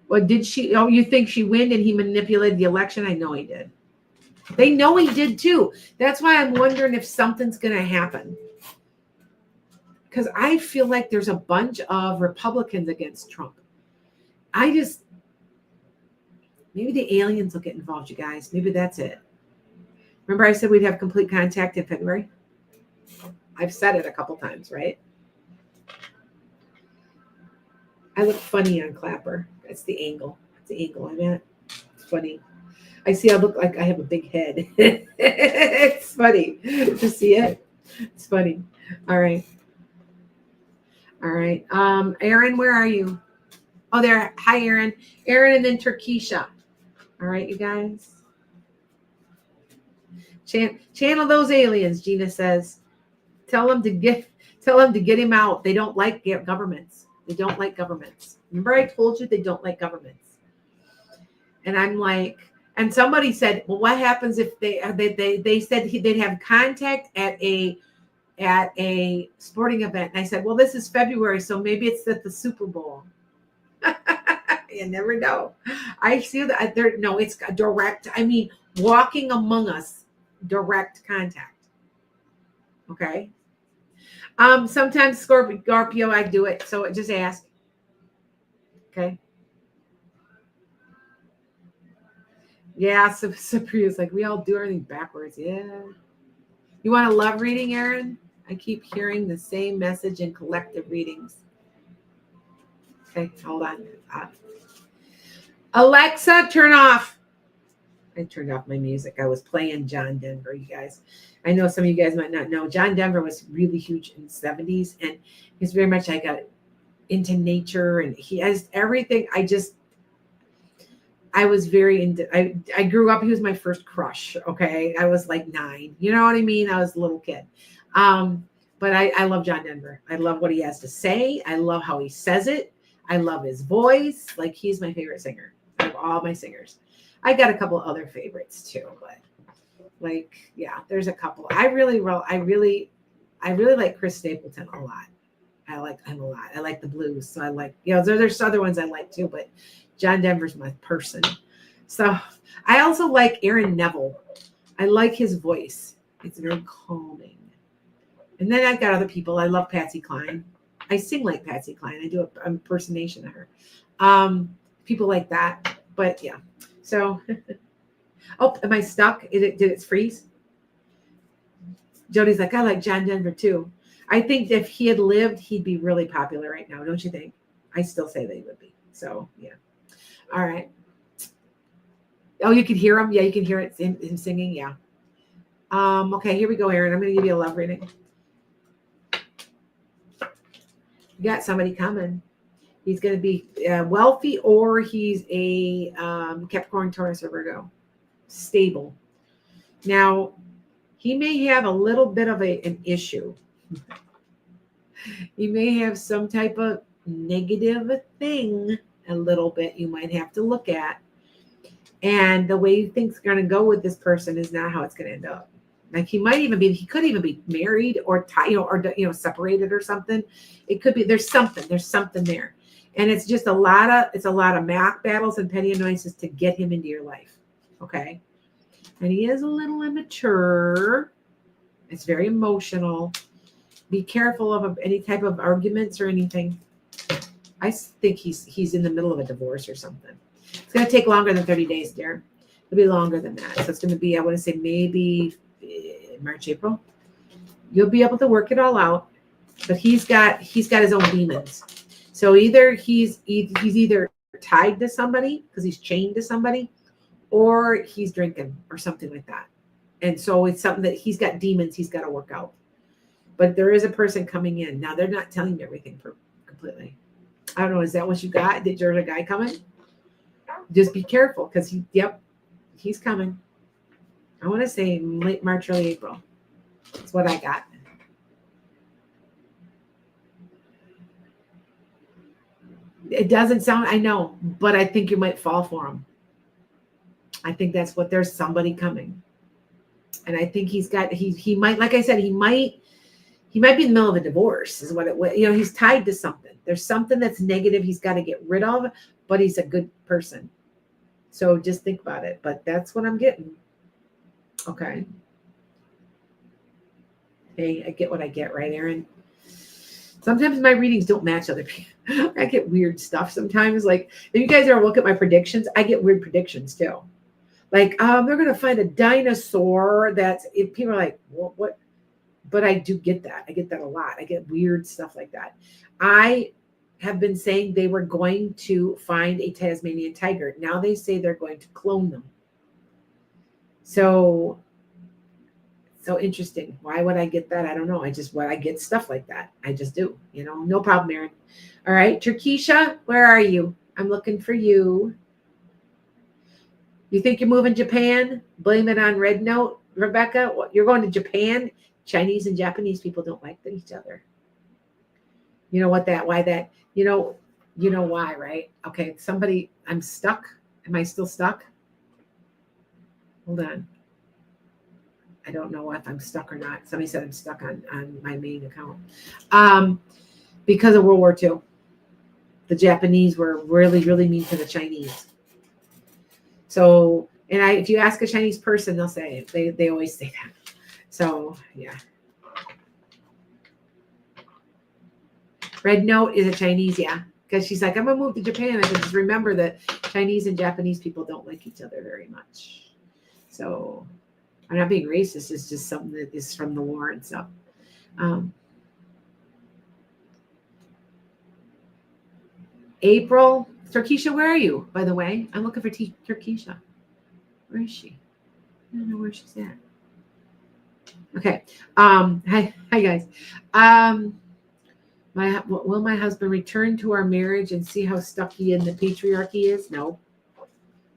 Well, did she? Oh, you think she win and he manipulated the election? I know he did. They know he did too. That's why I'm wondering if something's going to happen. Because I feel like there's a bunch of Republicans against Trump. Maybe the aliens will get involved, you guys. Maybe that's it. Remember I said we'd have complete contact in February? I've said it a couple times, right? I look funny on Clapper. That's the angle. That's the angle I'm at. It's funny. I look like I have a big head. It's funny to see it. It's funny. All right. Aaron, where are you? Oh, there. Hi, Aaron. Aaron and then Turkisha. All right, you guys. Channel those aliens, Gina says. Tell them to get him out. They don't like governments. They don't like governments. Remember I told you they don't like governments. And I'm like, and somebody said, well, what happens if they said they'd have contact at a sporting event. And I said, well, this is February, so maybe it's at the Super Bowl. You never know. I see that there. No, it's direct. I mean, walking among us, direct contact. Okay. Sometimes Scorpio, I do it. So just ask. Okay. Yeah, Sabria's like, we all do everything backwards. Yeah. You want a love reading, Aaron? I keep hearing the same message in collective readings. Okay, hold on. Alexa, turn off. I turned off my music. I was playing John Denver, you guys. I know some of you guys might not know. John Denver was really huge in the 70s, and he's very much like into nature, and he has everything. I was very into, I grew up, he was my first crush. Okay. I was like 9, you know what I mean? I was a little kid. But I love John Denver. I love what he has to say. I love how he says it. I love his voice. Like, he's my favorite singer of all my singers. I got a couple other favorites too, but like, yeah, there's a couple. I really like Chris Stapleton a lot. I like him a lot. I like the blues. So I like, there's other ones I like too, but John Denver's my person. So I also like Aaron Neville. I like his voice. It's very calming. And then I've got other people. I love Patsy Cline. I sing like Patsy Cline. I do an impersonation of her. People like that. But yeah. So, oh, am I stuck? Did it freeze? Jody's like, I like John Denver too. I think if he had lived, he'd be really popular right now. Don't you think? I still say they would be. So yeah. All right. Oh, you can hear him? Yeah, you can hear it, him singing. Yeah. Okay, here we go, Aaron. I'm going to give you a love reading. You got somebody coming. He's going to be wealthy, or he's a Capricorn, Taurus, or Virgo. Stable. Now, he may have a little bit of an issue. He may have some type of negative thing, a little bit you might have to look at. And the way things are going to go with this person is not how it's going to end up. Like, he could even be married or separated or something. It could be, there's something there. And it's just a lot of math battles and petty annoyances to get him into your life. Okay. And he is a little immature. It's very emotional. Be careful of any type of arguments or anything. I think he's in the middle of a divorce or something. It's going to take longer than 30 days, dear. It'll be longer than that. So it's going to be, I want to say maybe March, April. You'll be able to work it all out. But he's got his own demons. So either he's either tied to somebody because he's chained to somebody, or he's drinking or something like that. And so it's something that he's got demons he's got to work out. But there is a person coming in. Now, they're not telling me everything completely. I don't know. Is that what you got? Did there's a guy coming? Just be careful because he's coming. I want to say late March, early April. That's what I got. It doesn't sound, I know, but I think you might fall for him. I think that's what, there's somebody coming. And I think he might, like I said, he might be in the middle of a divorce is what he's tied to something. There's something that's negative he's got to get rid of, but he's a good person. So just think about it. But that's what I'm getting. Okay. Hey, I get what I get, right, Aaron? Sometimes my readings don't match other people. I get weird stuff sometimes. Like, if you guys ever look at my predictions, I get weird predictions too. Like, they're going to find a dinosaur if people are like, what? But I do get that. I get that a lot. I get weird stuff like that. I have been saying they were going to find a Tasmanian tiger. Now they say they're going to clone them. So interesting. Why would I get that? I don't know. I get stuff like that. I just do, no problem, Aaron. All right. Turkisha, where are you? I'm looking for you. You think you're moving Japan? Blame it on Red Note, Rebecca. What, you're going to Japan? Chinese and Japanese people don't like each other. You know why that, you know why, right? Okay, somebody, I'm stuck. Am I still stuck? Hold on. I don't know if I'm stuck or not. Somebody said I'm stuck on my main account. Because of World War II. The Japanese were really, really mean to the Chinese. So, and if you ask a Chinese person, they'll say it. They always say that. So, yeah. Red Note is a Chinese, yeah. Because she's like, I'm going to move to Japan. I said, just remember that Chinese and Japanese people don't like each other very much. So, I'm not being racist. It's just something that is from the war and stuff. April. Turkisha, where are you, by the way? I'm looking for Turkisha. Where is she? I don't know where she's at. Okay. Hi guys. Will my husband return to our marriage and see how stuck he in the patriarchy is? No.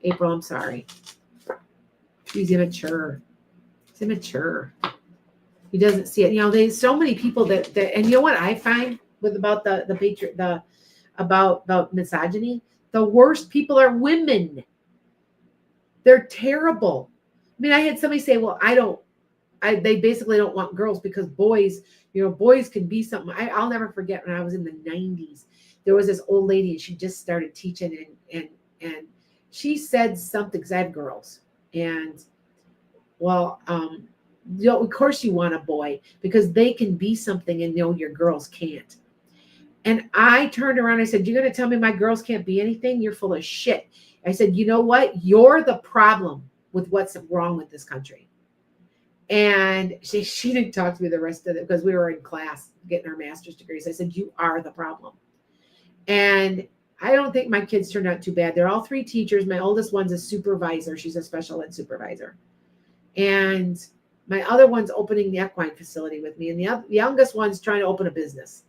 April, I'm sorry. He's immature. He's immature. He doesn't see it. You know, there's so many people that and you know what I find about about misogyny? The worst people are women. They're terrible. I mean, I had somebody say, well, they basically don't want girls because boys, boys can be something. I'll never forget when I was in the 90s, there was this old lady and she just started teaching and she said something, because I have girls. And well, of course you want a boy because they can be something and your girls can't. And I turned around and I said, you're going to tell me my girls can't be anything? You're full of shit. I said, you know what? You're the problem with what's wrong with this country. And she didn't talk to me the rest of it because we were in class getting our master's degrees. I said, you are the problem. And I don't think my kids turned out too bad. They're all 3 teachers. My oldest one's a supervisor. She's a special ed supervisor. And my other one's opening the equine facility with me. And the youngest one's trying to open a business.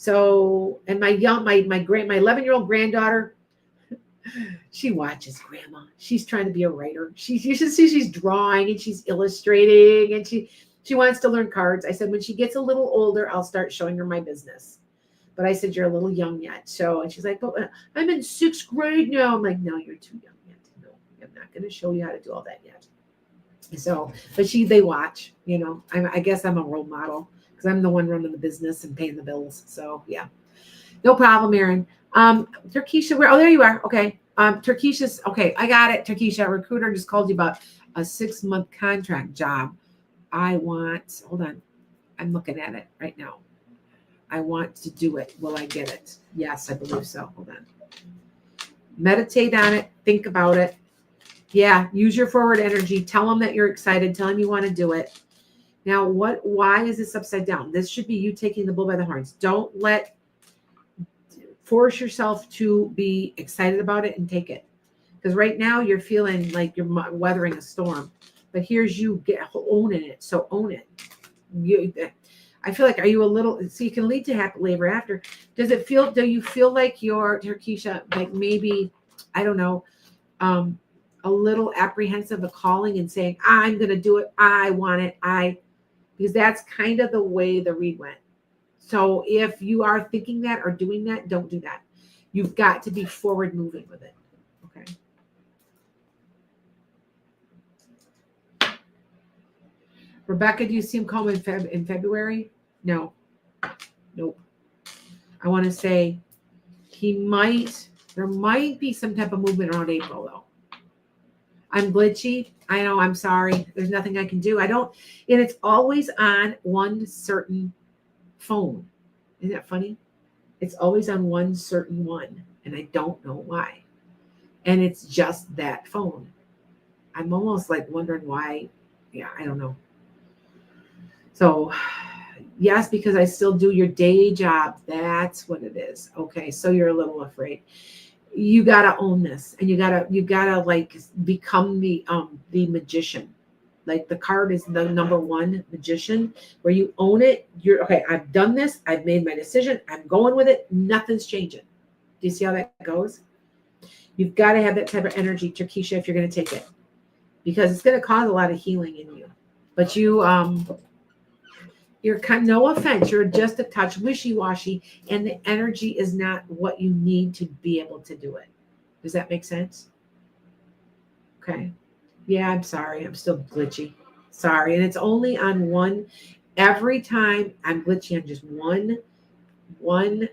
So, and my 11-year-old granddaughter, she watches grandma. She's trying to be a writer. You should see she's drawing and she's illustrating and she wants to learn cards. I said, when she gets a little older, I'll start showing her my business. But I said, you're a little young yet. So, and she's like, but I'm in 6th grade now. I'm like, no, you're too young yet. No, I'm not going to show you how to do all that yet. So, but they watch, I guess I'm a role model because I'm the one running the business and paying the bills. So yeah, no problem, Erin. Turkisha, there you are. Okay. Turkisha's okay. I got it. Turkisha, recruiter just called you about a 6-month contract job. Hold on. I'm looking at it right now. I want to do it. Will I get it? Yes, I believe so. Hold on. Meditate on it. Think about it. Yeah. Use your forward energy. Tell them that you're excited. Tell them you want to do it. Now, why is this upside down? This should be you taking the bull by the horns. Don't force yourself to be excited about it and take it. Because right now you're feeling like you're weathering a storm. But here's you owning it. So own it. I feel like, are you a little, so you can lead to happily ever after. Do you feel like you're, Turkisha, like maybe, I don't know, a little apprehensive of calling and saying, I'm going to do it. I want it. Because that's kind of the way the read went. So if you are thinking that or doing that, don't do that. You've got to be forward moving with it. Okay. Rebecca, do you see him call in February? No. Nope. I want to say there might be some type of movement around April though. I'm glitchy. I know, I'm sorry. There's nothing I can do. And it's always on one certain phone. Isn't that funny? It's always on one certain one. And I don't know why. And it's just that phone. I'm almost like wondering why. Yeah, I don't know. So yes, because I still do your day job. That's what it is. Okay. So you're a little afraid. You got to own this and you gotta like become the magician. Like the card is the number 1 magician where you own it. You're okay. I've done this. I've made my decision. I'm going with it. Nothing's changing. Do you see how that goes? You've got to have that type of energy, Turkisha, if you're going to take it, because it's going to cause a lot of healing in you. But you, You're no offense. You're just a touch wishy-washy, and the energy is not what you need to be able to do it. Does that make sense? Okay. Yeah, I'm sorry. I'm still glitchy. Sorry. And it's only on one. Every time I'm glitchy on just one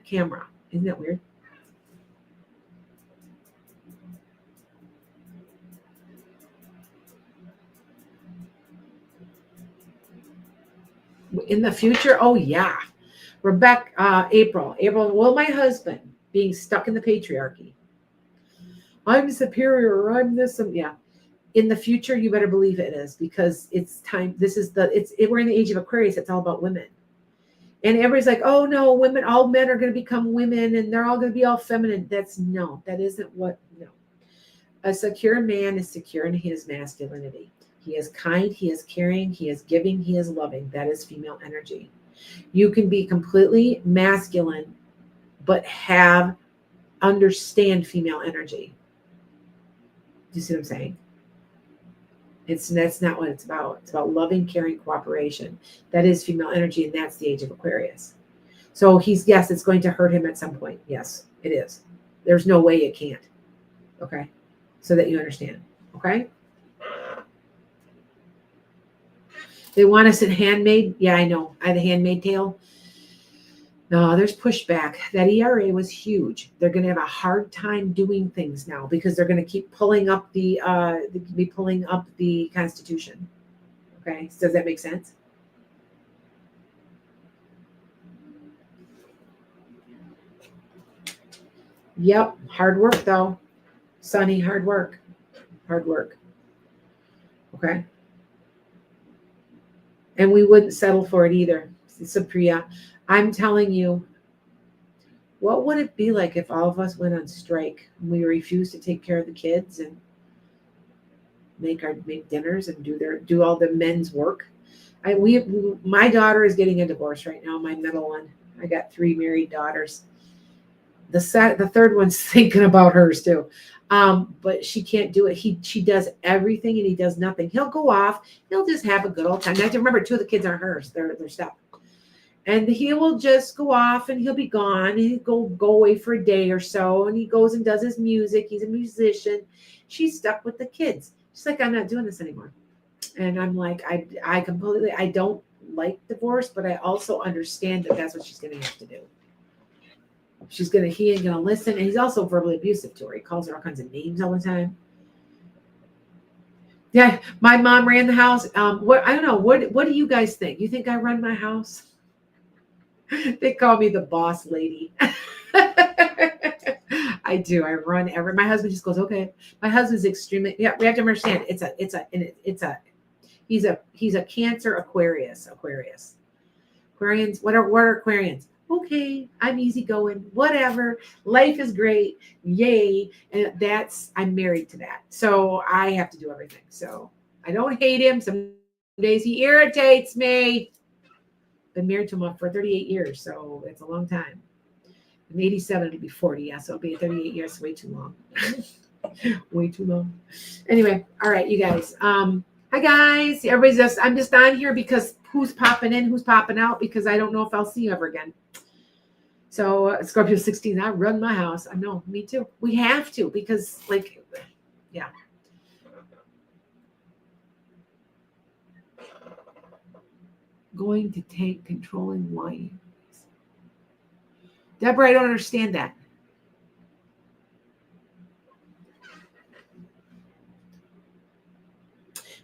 camera. Isn't that weird? In the future, oh yeah. Rebecca, April. Well, my husband being stuck in the patriarchy. I'm superior. I'm this. Yeah. In the future, you better believe it is, because it's time. We're in the age of Aquarius. It's all about women. And everybody's like, oh no, women, all men are going to become women and they're all going to be all feminine. That isn't what, no. A secure man is secure in his masculinity. He is kind, he is caring, he is giving, he is loving. That is female energy. You can be completely masculine, but understand female energy. Do you see what I'm saying? That's not what it's about. It's about loving, caring, cooperation. That is female energy, and that's the age of Aquarius. So yes, it's going to hurt him at some point. Yes, it is. There's no way it can't. Okay. So that you understand. Okay. They want us in Handmaid. Yeah, I know. I had a Handmaid Tale. No, there's pushback. That ERA was huge. They're going to have a hard time doing things now because they're going to keep pulling up the Constitution. Okay, does that make sense? Yep, hard work though, Sonny. Hard work. Okay, and we wouldn't settle for it either, Supriya. I'm telling you. What would it be like if all of us went on strike and we refused to take care of the kids and make dinners and do all the men's work? My daughter is getting a divorce right now, my middle one. I got 3 married daughters. The third one's thinking about hers too. But she can't do it. She does everything and he does nothing. He'll go off. He'll just have a good old time. I have to remember 2 of the kids aren't hers. They're stuff. And he will just go off and he'll be gone. He'll go away for a day or so. And he goes and does his music. He's a musician. She's stuck with the kids. She's like, I'm not doing this anymore. And I'm like, I don't like divorce, but I also understand that that's what she's going to have to do. He ain't going to listen. And he's also verbally abusive to her. He calls her all kinds of names all the time. Yeah. My mom ran the house. I don't know. What do you guys think? You think I run my house? They call me the boss lady. I do. I run my husband just goes, okay. My husband's extremely, yeah, we have to understand. He's a Cancer Aquarius. Aquarians, what are Aquarians? Okay, I'm easygoing, whatever. Life is great. Yay. And I'm married to that. So I have to do everything. So I don't hate him. Some days he irritates me. Been married to him for 38 years, so it's a long time. I'm 87, it'll be 40, yeah, so it'll be 38 years, way too long. Way too long. Anyway, all right, you guys. Hi guys. I'm just on here because who's popping in, who's popping out, because I don't know if I'll see you ever again. So Scorpio 16, I run my house. I know, me too. We have to, because yeah. Going to take controlling wife. Deborah, I don't understand that.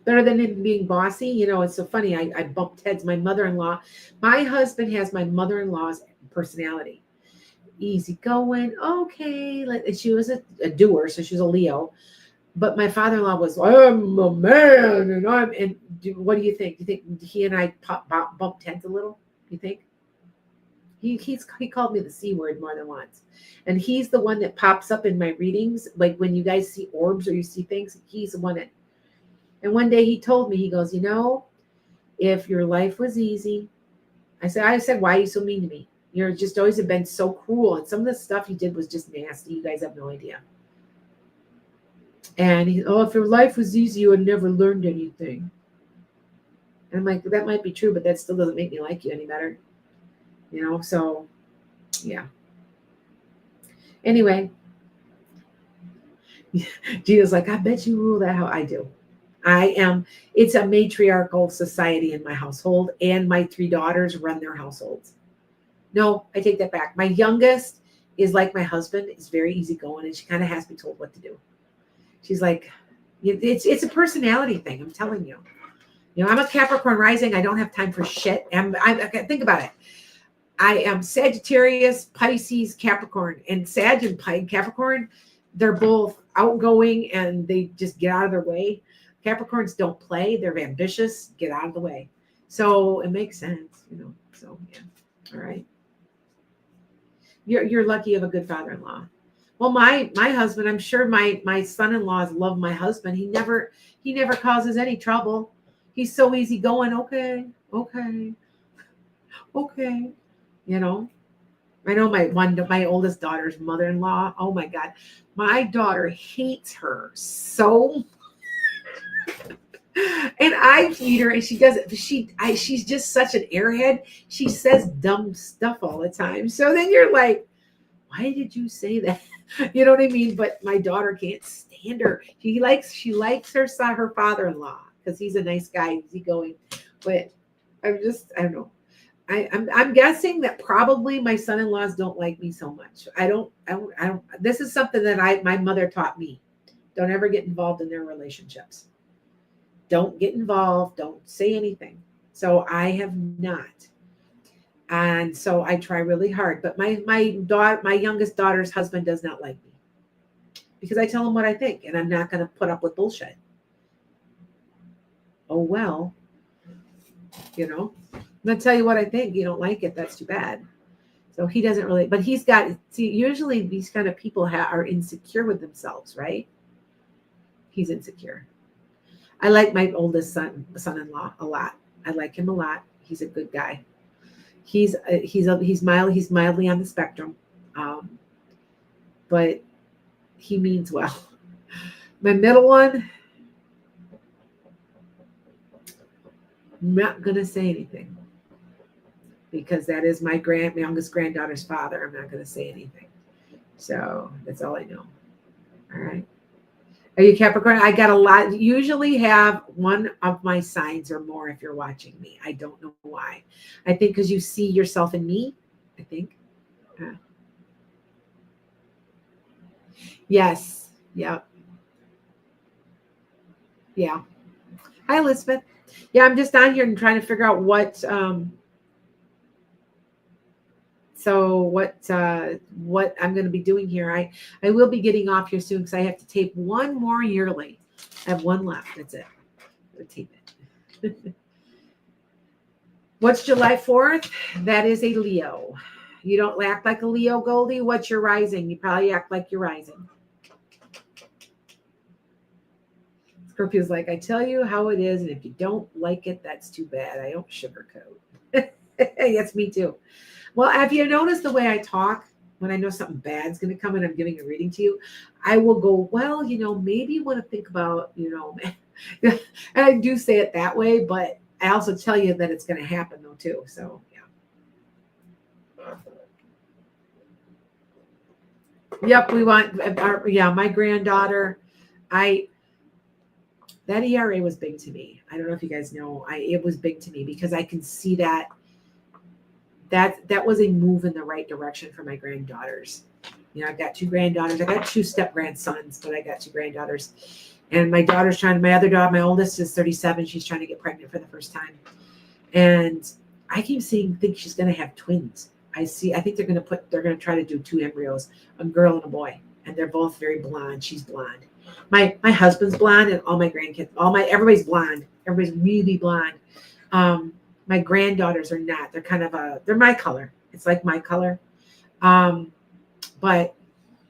Better than him being bossy. It's so funny. I bumped heads. My mother-in-law. My husband has my mother-in-law's personality. Easy going. Okay. She was a doer, so she was a Leo. But my father-in-law was, I'm a man, and what do you think? Do you think he and I bumped heads a little? You think? He called me the C word more than once. And he's the one that pops up in my readings. Like when you guys see orbs or you see things, he's the one that. And one day he told me, he goes, if your life was easy, I said, why are you so mean to me? You're just always have been so cruel. And some of the stuff you did was just nasty. You guys have no idea. And if your life was easy, you had never learned anything. And I'm like, that might be true, but that still doesn't make me like you any better. So yeah. Anyway, Gina's like, I bet you rule that how I do. It's a matriarchal society in my household, and my 3 daughters run their households. No, I take that back. My youngest is like my husband, is very easygoing, and she kind of has me told what to do. She's like, it's a personality thing. I'm telling you. I'm a Capricorn rising. I don't have time for shit. I think about it. I am Sagittarius, Pisces, Capricorn, and Sag and Capricorn. They're both outgoing and they just get out of their way. Capricorns don't play. They're ambitious. Get out of the way. So it makes sense, So yeah. All right. You're lucky you have a good father-in-law. Well, my husband, I'm sure my son-in-laws love my husband. He never causes any trouble. He's so easygoing. Okay. I know my oldest daughter's mother-in-law. Oh my God. My daughter hates her so. And I feed her, and she does it. She's just such an airhead. She says dumb stuff all the time. So then you're like, why did you say that? You know what I mean? But my daughter can't stand her. She likes her father-in-law because he's a nice guy, easygoing. But I don't know. I'm guessing that probably my son-in-laws don't like me so much. I don't. This is something that my mother taught me. Don't ever get involved in their relationships. Don't get involved. Don't say anything. So I have not. And so I try really hard. But my youngest daughter's husband does not like me because I tell him what I think, and I'm not going to put up with bullshit. Oh, well, I'm going to tell you what I think. You don't like it. That's too bad. So he doesn't really, but usually these kind of people are insecure with themselves, right? He's insecure. I like my oldest son-in-law a lot. I like him a lot. He's a good guy. He's mildly on the spectrum, but he means well. My middle one, I'm not gonna say anything because that is my youngest granddaughter's father. I'm not gonna say anything. So that's all I know. All right. Are you Capricorn? I got a lot. Usually have one of my signs or more if you're watching me. I don't know why. I think because you see yourself in me. I think. Yes. Yep. Yeah. Hi, Elizabeth. Yeah, I'm just on here and trying to figure out what I'm going to be doing here. I will be getting off here soon because I have to tape one more yearly. I have one left. That's it. I'll tape it. What's July 4th? That is a Leo. You don't act like a Leo, Goldie. What's your rising? You probably act like you're rising. Scorpio's like, I tell you how it is, and if you don't like it, that's too bad. I don't sugarcoat. Yes, me too. Well, have you noticed the way I talk when I know something bad's going to come and I'm giving a reading to you? I will go, well, maybe you want to think about, and I do say it that way, but I also tell you that it's going to happen though too. So yeah. Yep, we want my granddaughter. That ERA was big to me. I don't know if you guys know. It was big to me because I can see that was a move in the right direction for my granddaughters. I've got 2 granddaughters. I got 2 step grandsons, but I got 2 granddaughters. And my daughter's my other daughter, my oldest is 37. She's trying to get pregnant for the first time. And I keep think she's going to have twins. I think they're going to try to do 2 embryos, a girl and a boy. And they're both very blonde. She's blonde. My husband's blonde and all my grandkids, everybody's blonde. Everybody's really blonde. My granddaughters are not. They're kind of they're my color. It's like my color. But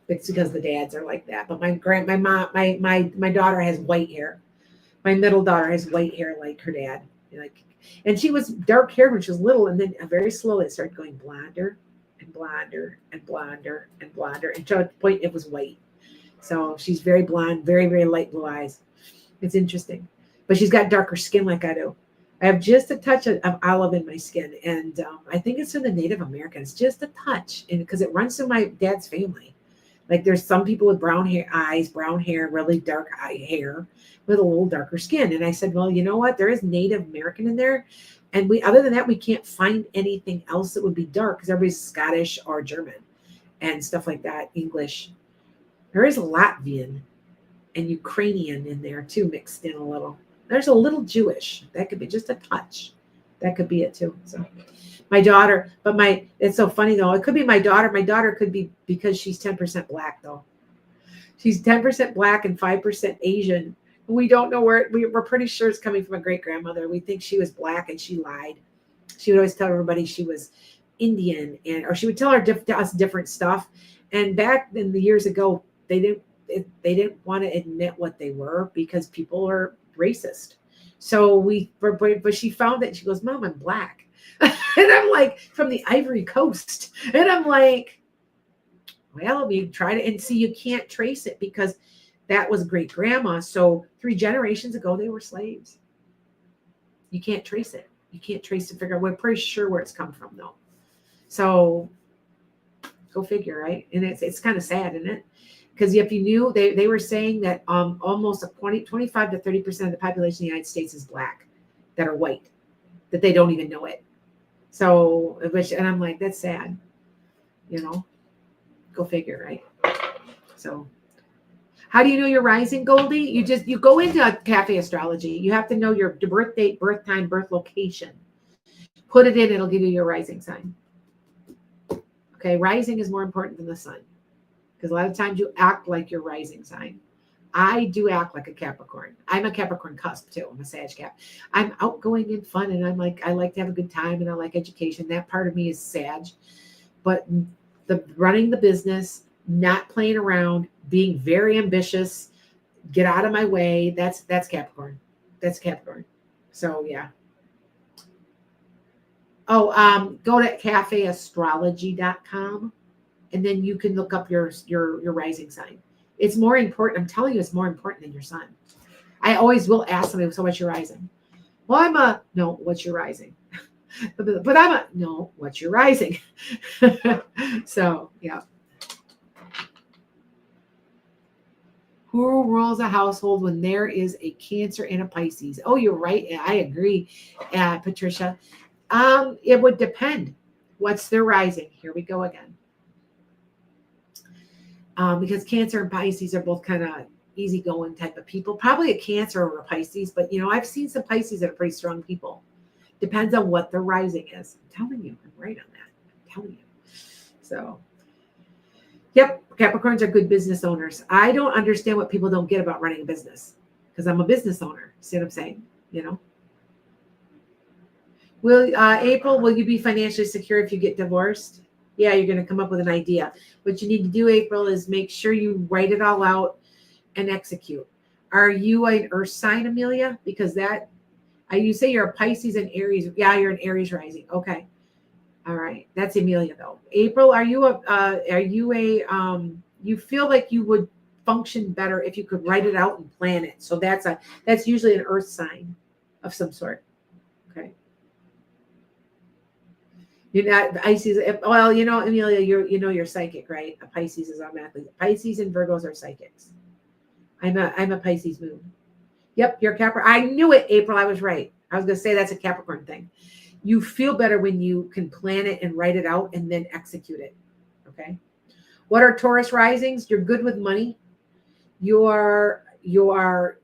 it's because the dads are like that. But my daughter has white hair. My middle daughter has white hair like her dad. And she was dark haired when she was little, and then very slowly it started going blonder and blonder and blonder and blonder. And to the point it was white. So she's very blonde, very, very light blue eyes. It's interesting. But she's got darker skin like I do. I have just a touch of olive in my skin, and I think it's from the Native Americans, just a touch, and because it runs through my dad's family. Like there's some people with brown hair, eyes, brown hair, really dark eye hair, with a little darker skin. And I said, well, you know what? There is Native American in there, and we other than that, we can't find anything else that would be dark because everybody's Scottish or German and stuff like that, English. There is Latvian and Ukrainian in there too, mixed in a little. There's a little Jewish. That could be just a touch. That could be it too. So my daughter, it's so funny though. It could be my daughter. My daughter could be because she's 10% black though. She's 10% black and 5% Asian. We don't know where, we're pretty sure it's coming from a great grandmother. We think she was black and she lied. She would always tell everybody she was Indian, or she would tell us different stuff. And back in the years ago, they didn't want to admit what they were because people are racist. So but she found it. She goes, Mom, I'm black. And I'm like, from the Ivory Coast. And I'm like, well, you try to, and see, you can't trace it because that was great grandma. So 3 generations ago, they were slaves. You can't trace it. You can't trace it, figure out. We're pretty sure where it's come from though. So go figure, right? And it's kind of sad, isn't it? Because if you knew, they were saying that almost 25 to 30% of the population of the United States is black, that are white, that they don't even know it. So, and I'm like, that's sad, go figure, right? So how do you know you're rising, Goldie? You go into a cafe astrology. You have to know your birth date, birth time, birth location. Put it in, it'll give you your rising sign. Okay, rising is more important than the sun. Because a lot of times you act like your rising sign. I do act like a Capricorn. I'm a Capricorn cusp too. I'm a Sag Cap. I'm outgoing and fun, and I like to have a good time, and I like education. That part of me is Sag. But the running the business, not playing around, being very ambitious, get out of my way. That's Capricorn. That's Capricorn. So yeah. Oh, go to cafeastrology.com. And then you can look up your rising sign. It's more important. I'm telling you, it's more important than your sun. I always will ask somebody, so what's your rising? Well, no, what's your rising? but no, what's your rising? So, yeah. Who rules a household when there is a Cancer and a Pisces? Oh, you're right. I agree, Patricia. It would depend. What's their rising? Here we go again. Because Cancer and Pisces are both kind of easygoing type of people. Probably a Cancer or a Pisces, but I've seen some Pisces that are pretty strong people. Depends on what their rising is. I'm telling you, I'm right on that. I'm telling you. So, yep, Capricorns are good business owners. I don't understand what people don't get about running a business because I'm a business owner. See what I'm saying? April, will you be financially secure if you get divorced? Yeah, you're going to come up with an idea. What you need to do, April, is make sure you write it all out and execute. Are you an Earth sign, Amelia? Because you say you're a Pisces and Aries. Yeah, you're an Aries rising. Okay. All right. That's Amelia, though. April, you feel like you would function better if you could write it out and plan it. So that's usually an Earth sign of some sort. Okay. You're not Pisces. Well, Amelia, you're psychic, right? A Pisces is automatically. Pisces and Virgos are psychics. I'm a Pisces moon. Yep, you're Capricorn. I knew it, April. I was right. I was going to say that's a Capricorn thing. You feel better when you can plan it and write it out and then execute it. Okay. What are Taurus risings? You're good with money. You are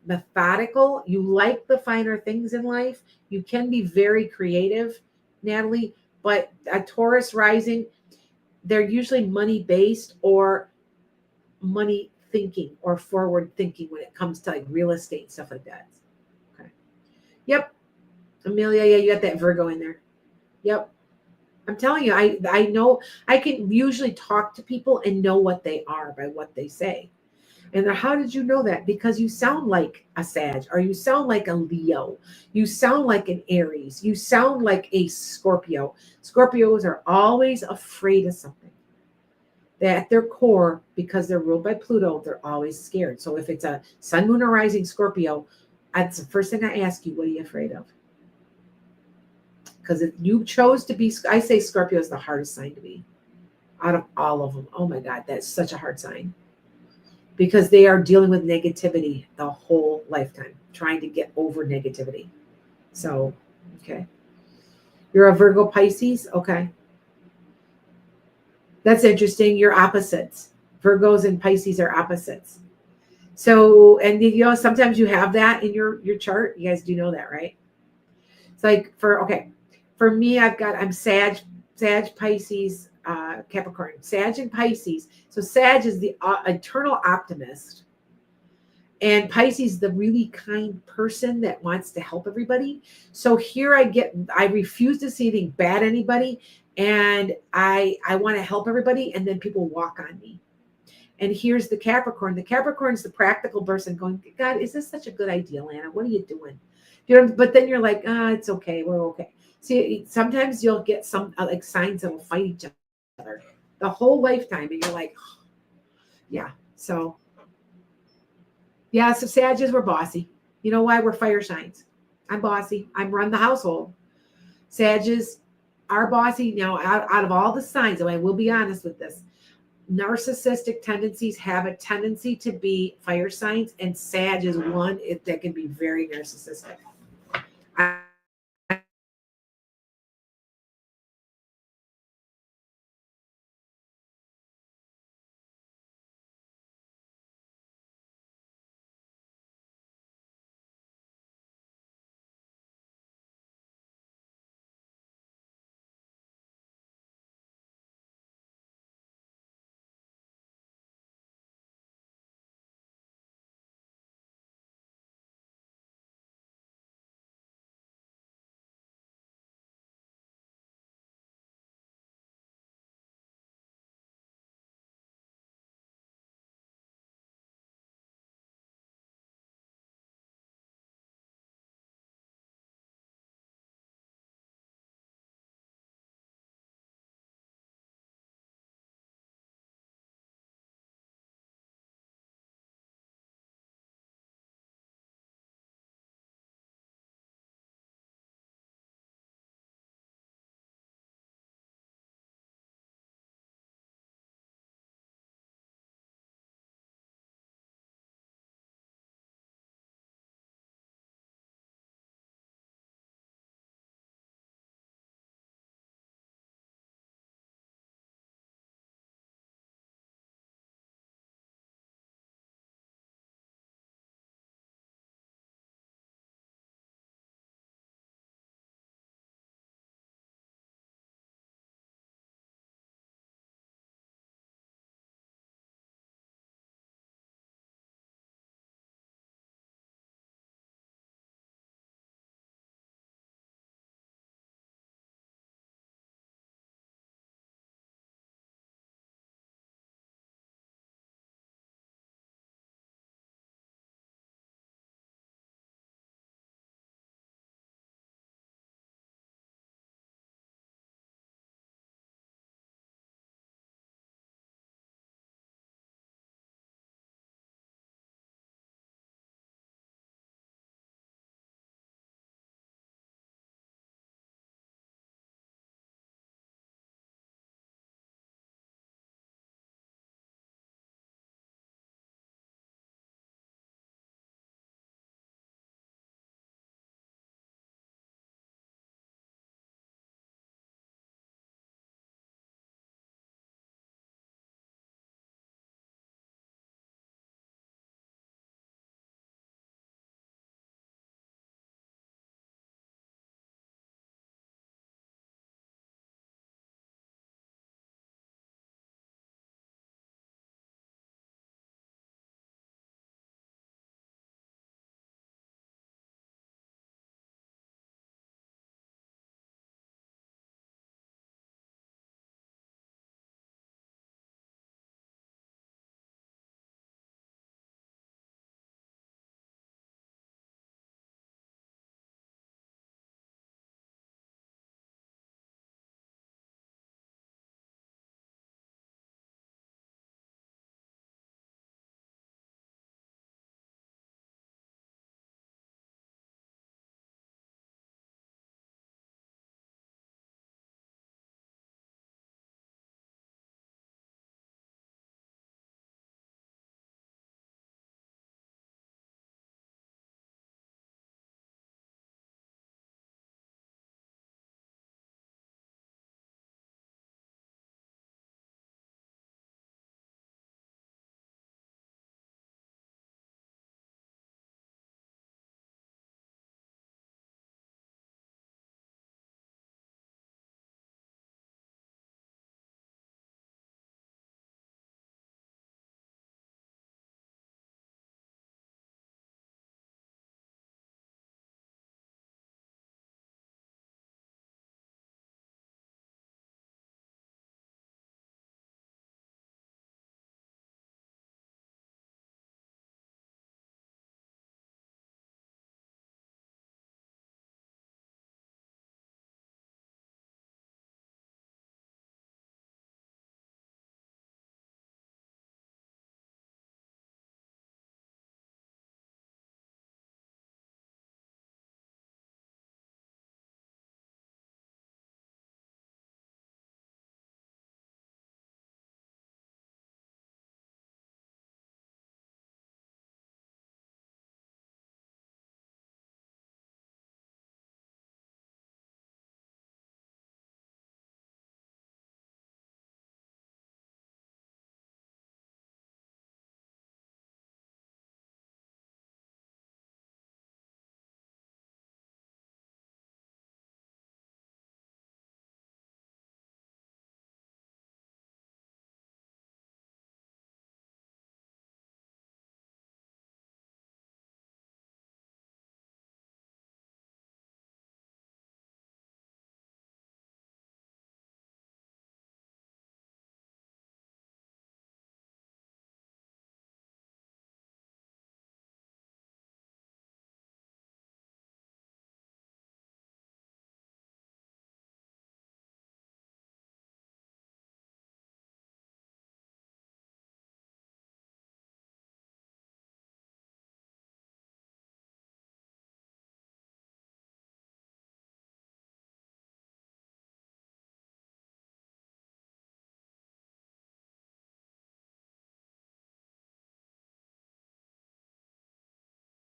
methodical. You like the finer things in life. You can be very creative, Natalie. But a Taurus rising, they're usually money based or money thinking or forward thinking when it comes to like real estate, stuff like that. Okay. Yep. Amelia, yeah, you got that Virgo in there. Yep. I'm telling you, I know I can usually talk to people and know what they are by what they say. And how did you know that? Because you sound like a Sag, or you sound like a Leo. You sound like an Aries. You sound like a Scorpio. Scorpios are always afraid of something. They're at their core, because they're ruled by Pluto, they're always scared. So if it's a sun, moon, or rising Scorpio, that's the first thing I ask you, what are you afraid of? because if you chose to be, I say Scorpio is the hardest sign to be out of all of them. Oh my God, that's such a hard sign because they are dealing with negativity the whole lifetime, trying to get over negativity. So, okay. You're a Virgo Pisces. Okay. That's interesting. You're opposites. Virgos and Pisces are opposites. So, and you know, sometimes you have that in your chart. You guys do know that, right? It's like for me, I'm Sag, Pisces, Capricorn, Sag and Pisces. So Sag is the eternal optimist, and Pisces, the really kind person that wants to help everybody. So here I refuse to see anything bad in anybody, and I want to help everybody, and then people walk on me. And here's the Capricorn. The Capricorn's the practical person going, God, is this such a good idea, Lana? What are you doing? You know, but then you're like, it's okay. We're okay. See, sometimes you'll get some like signs that will fight each other the whole lifetime. And you're like, oh, yeah. So, yeah. So Sagittarius, we're bossy. You know why? We're fire signs. I'm bossy. I run the household. Sagittarius are bossy. Now, out of all the signs, and I will be honest with this, narcissistic tendencies have a tendency to be fire signs, and Sag is one that can be very narcissistic.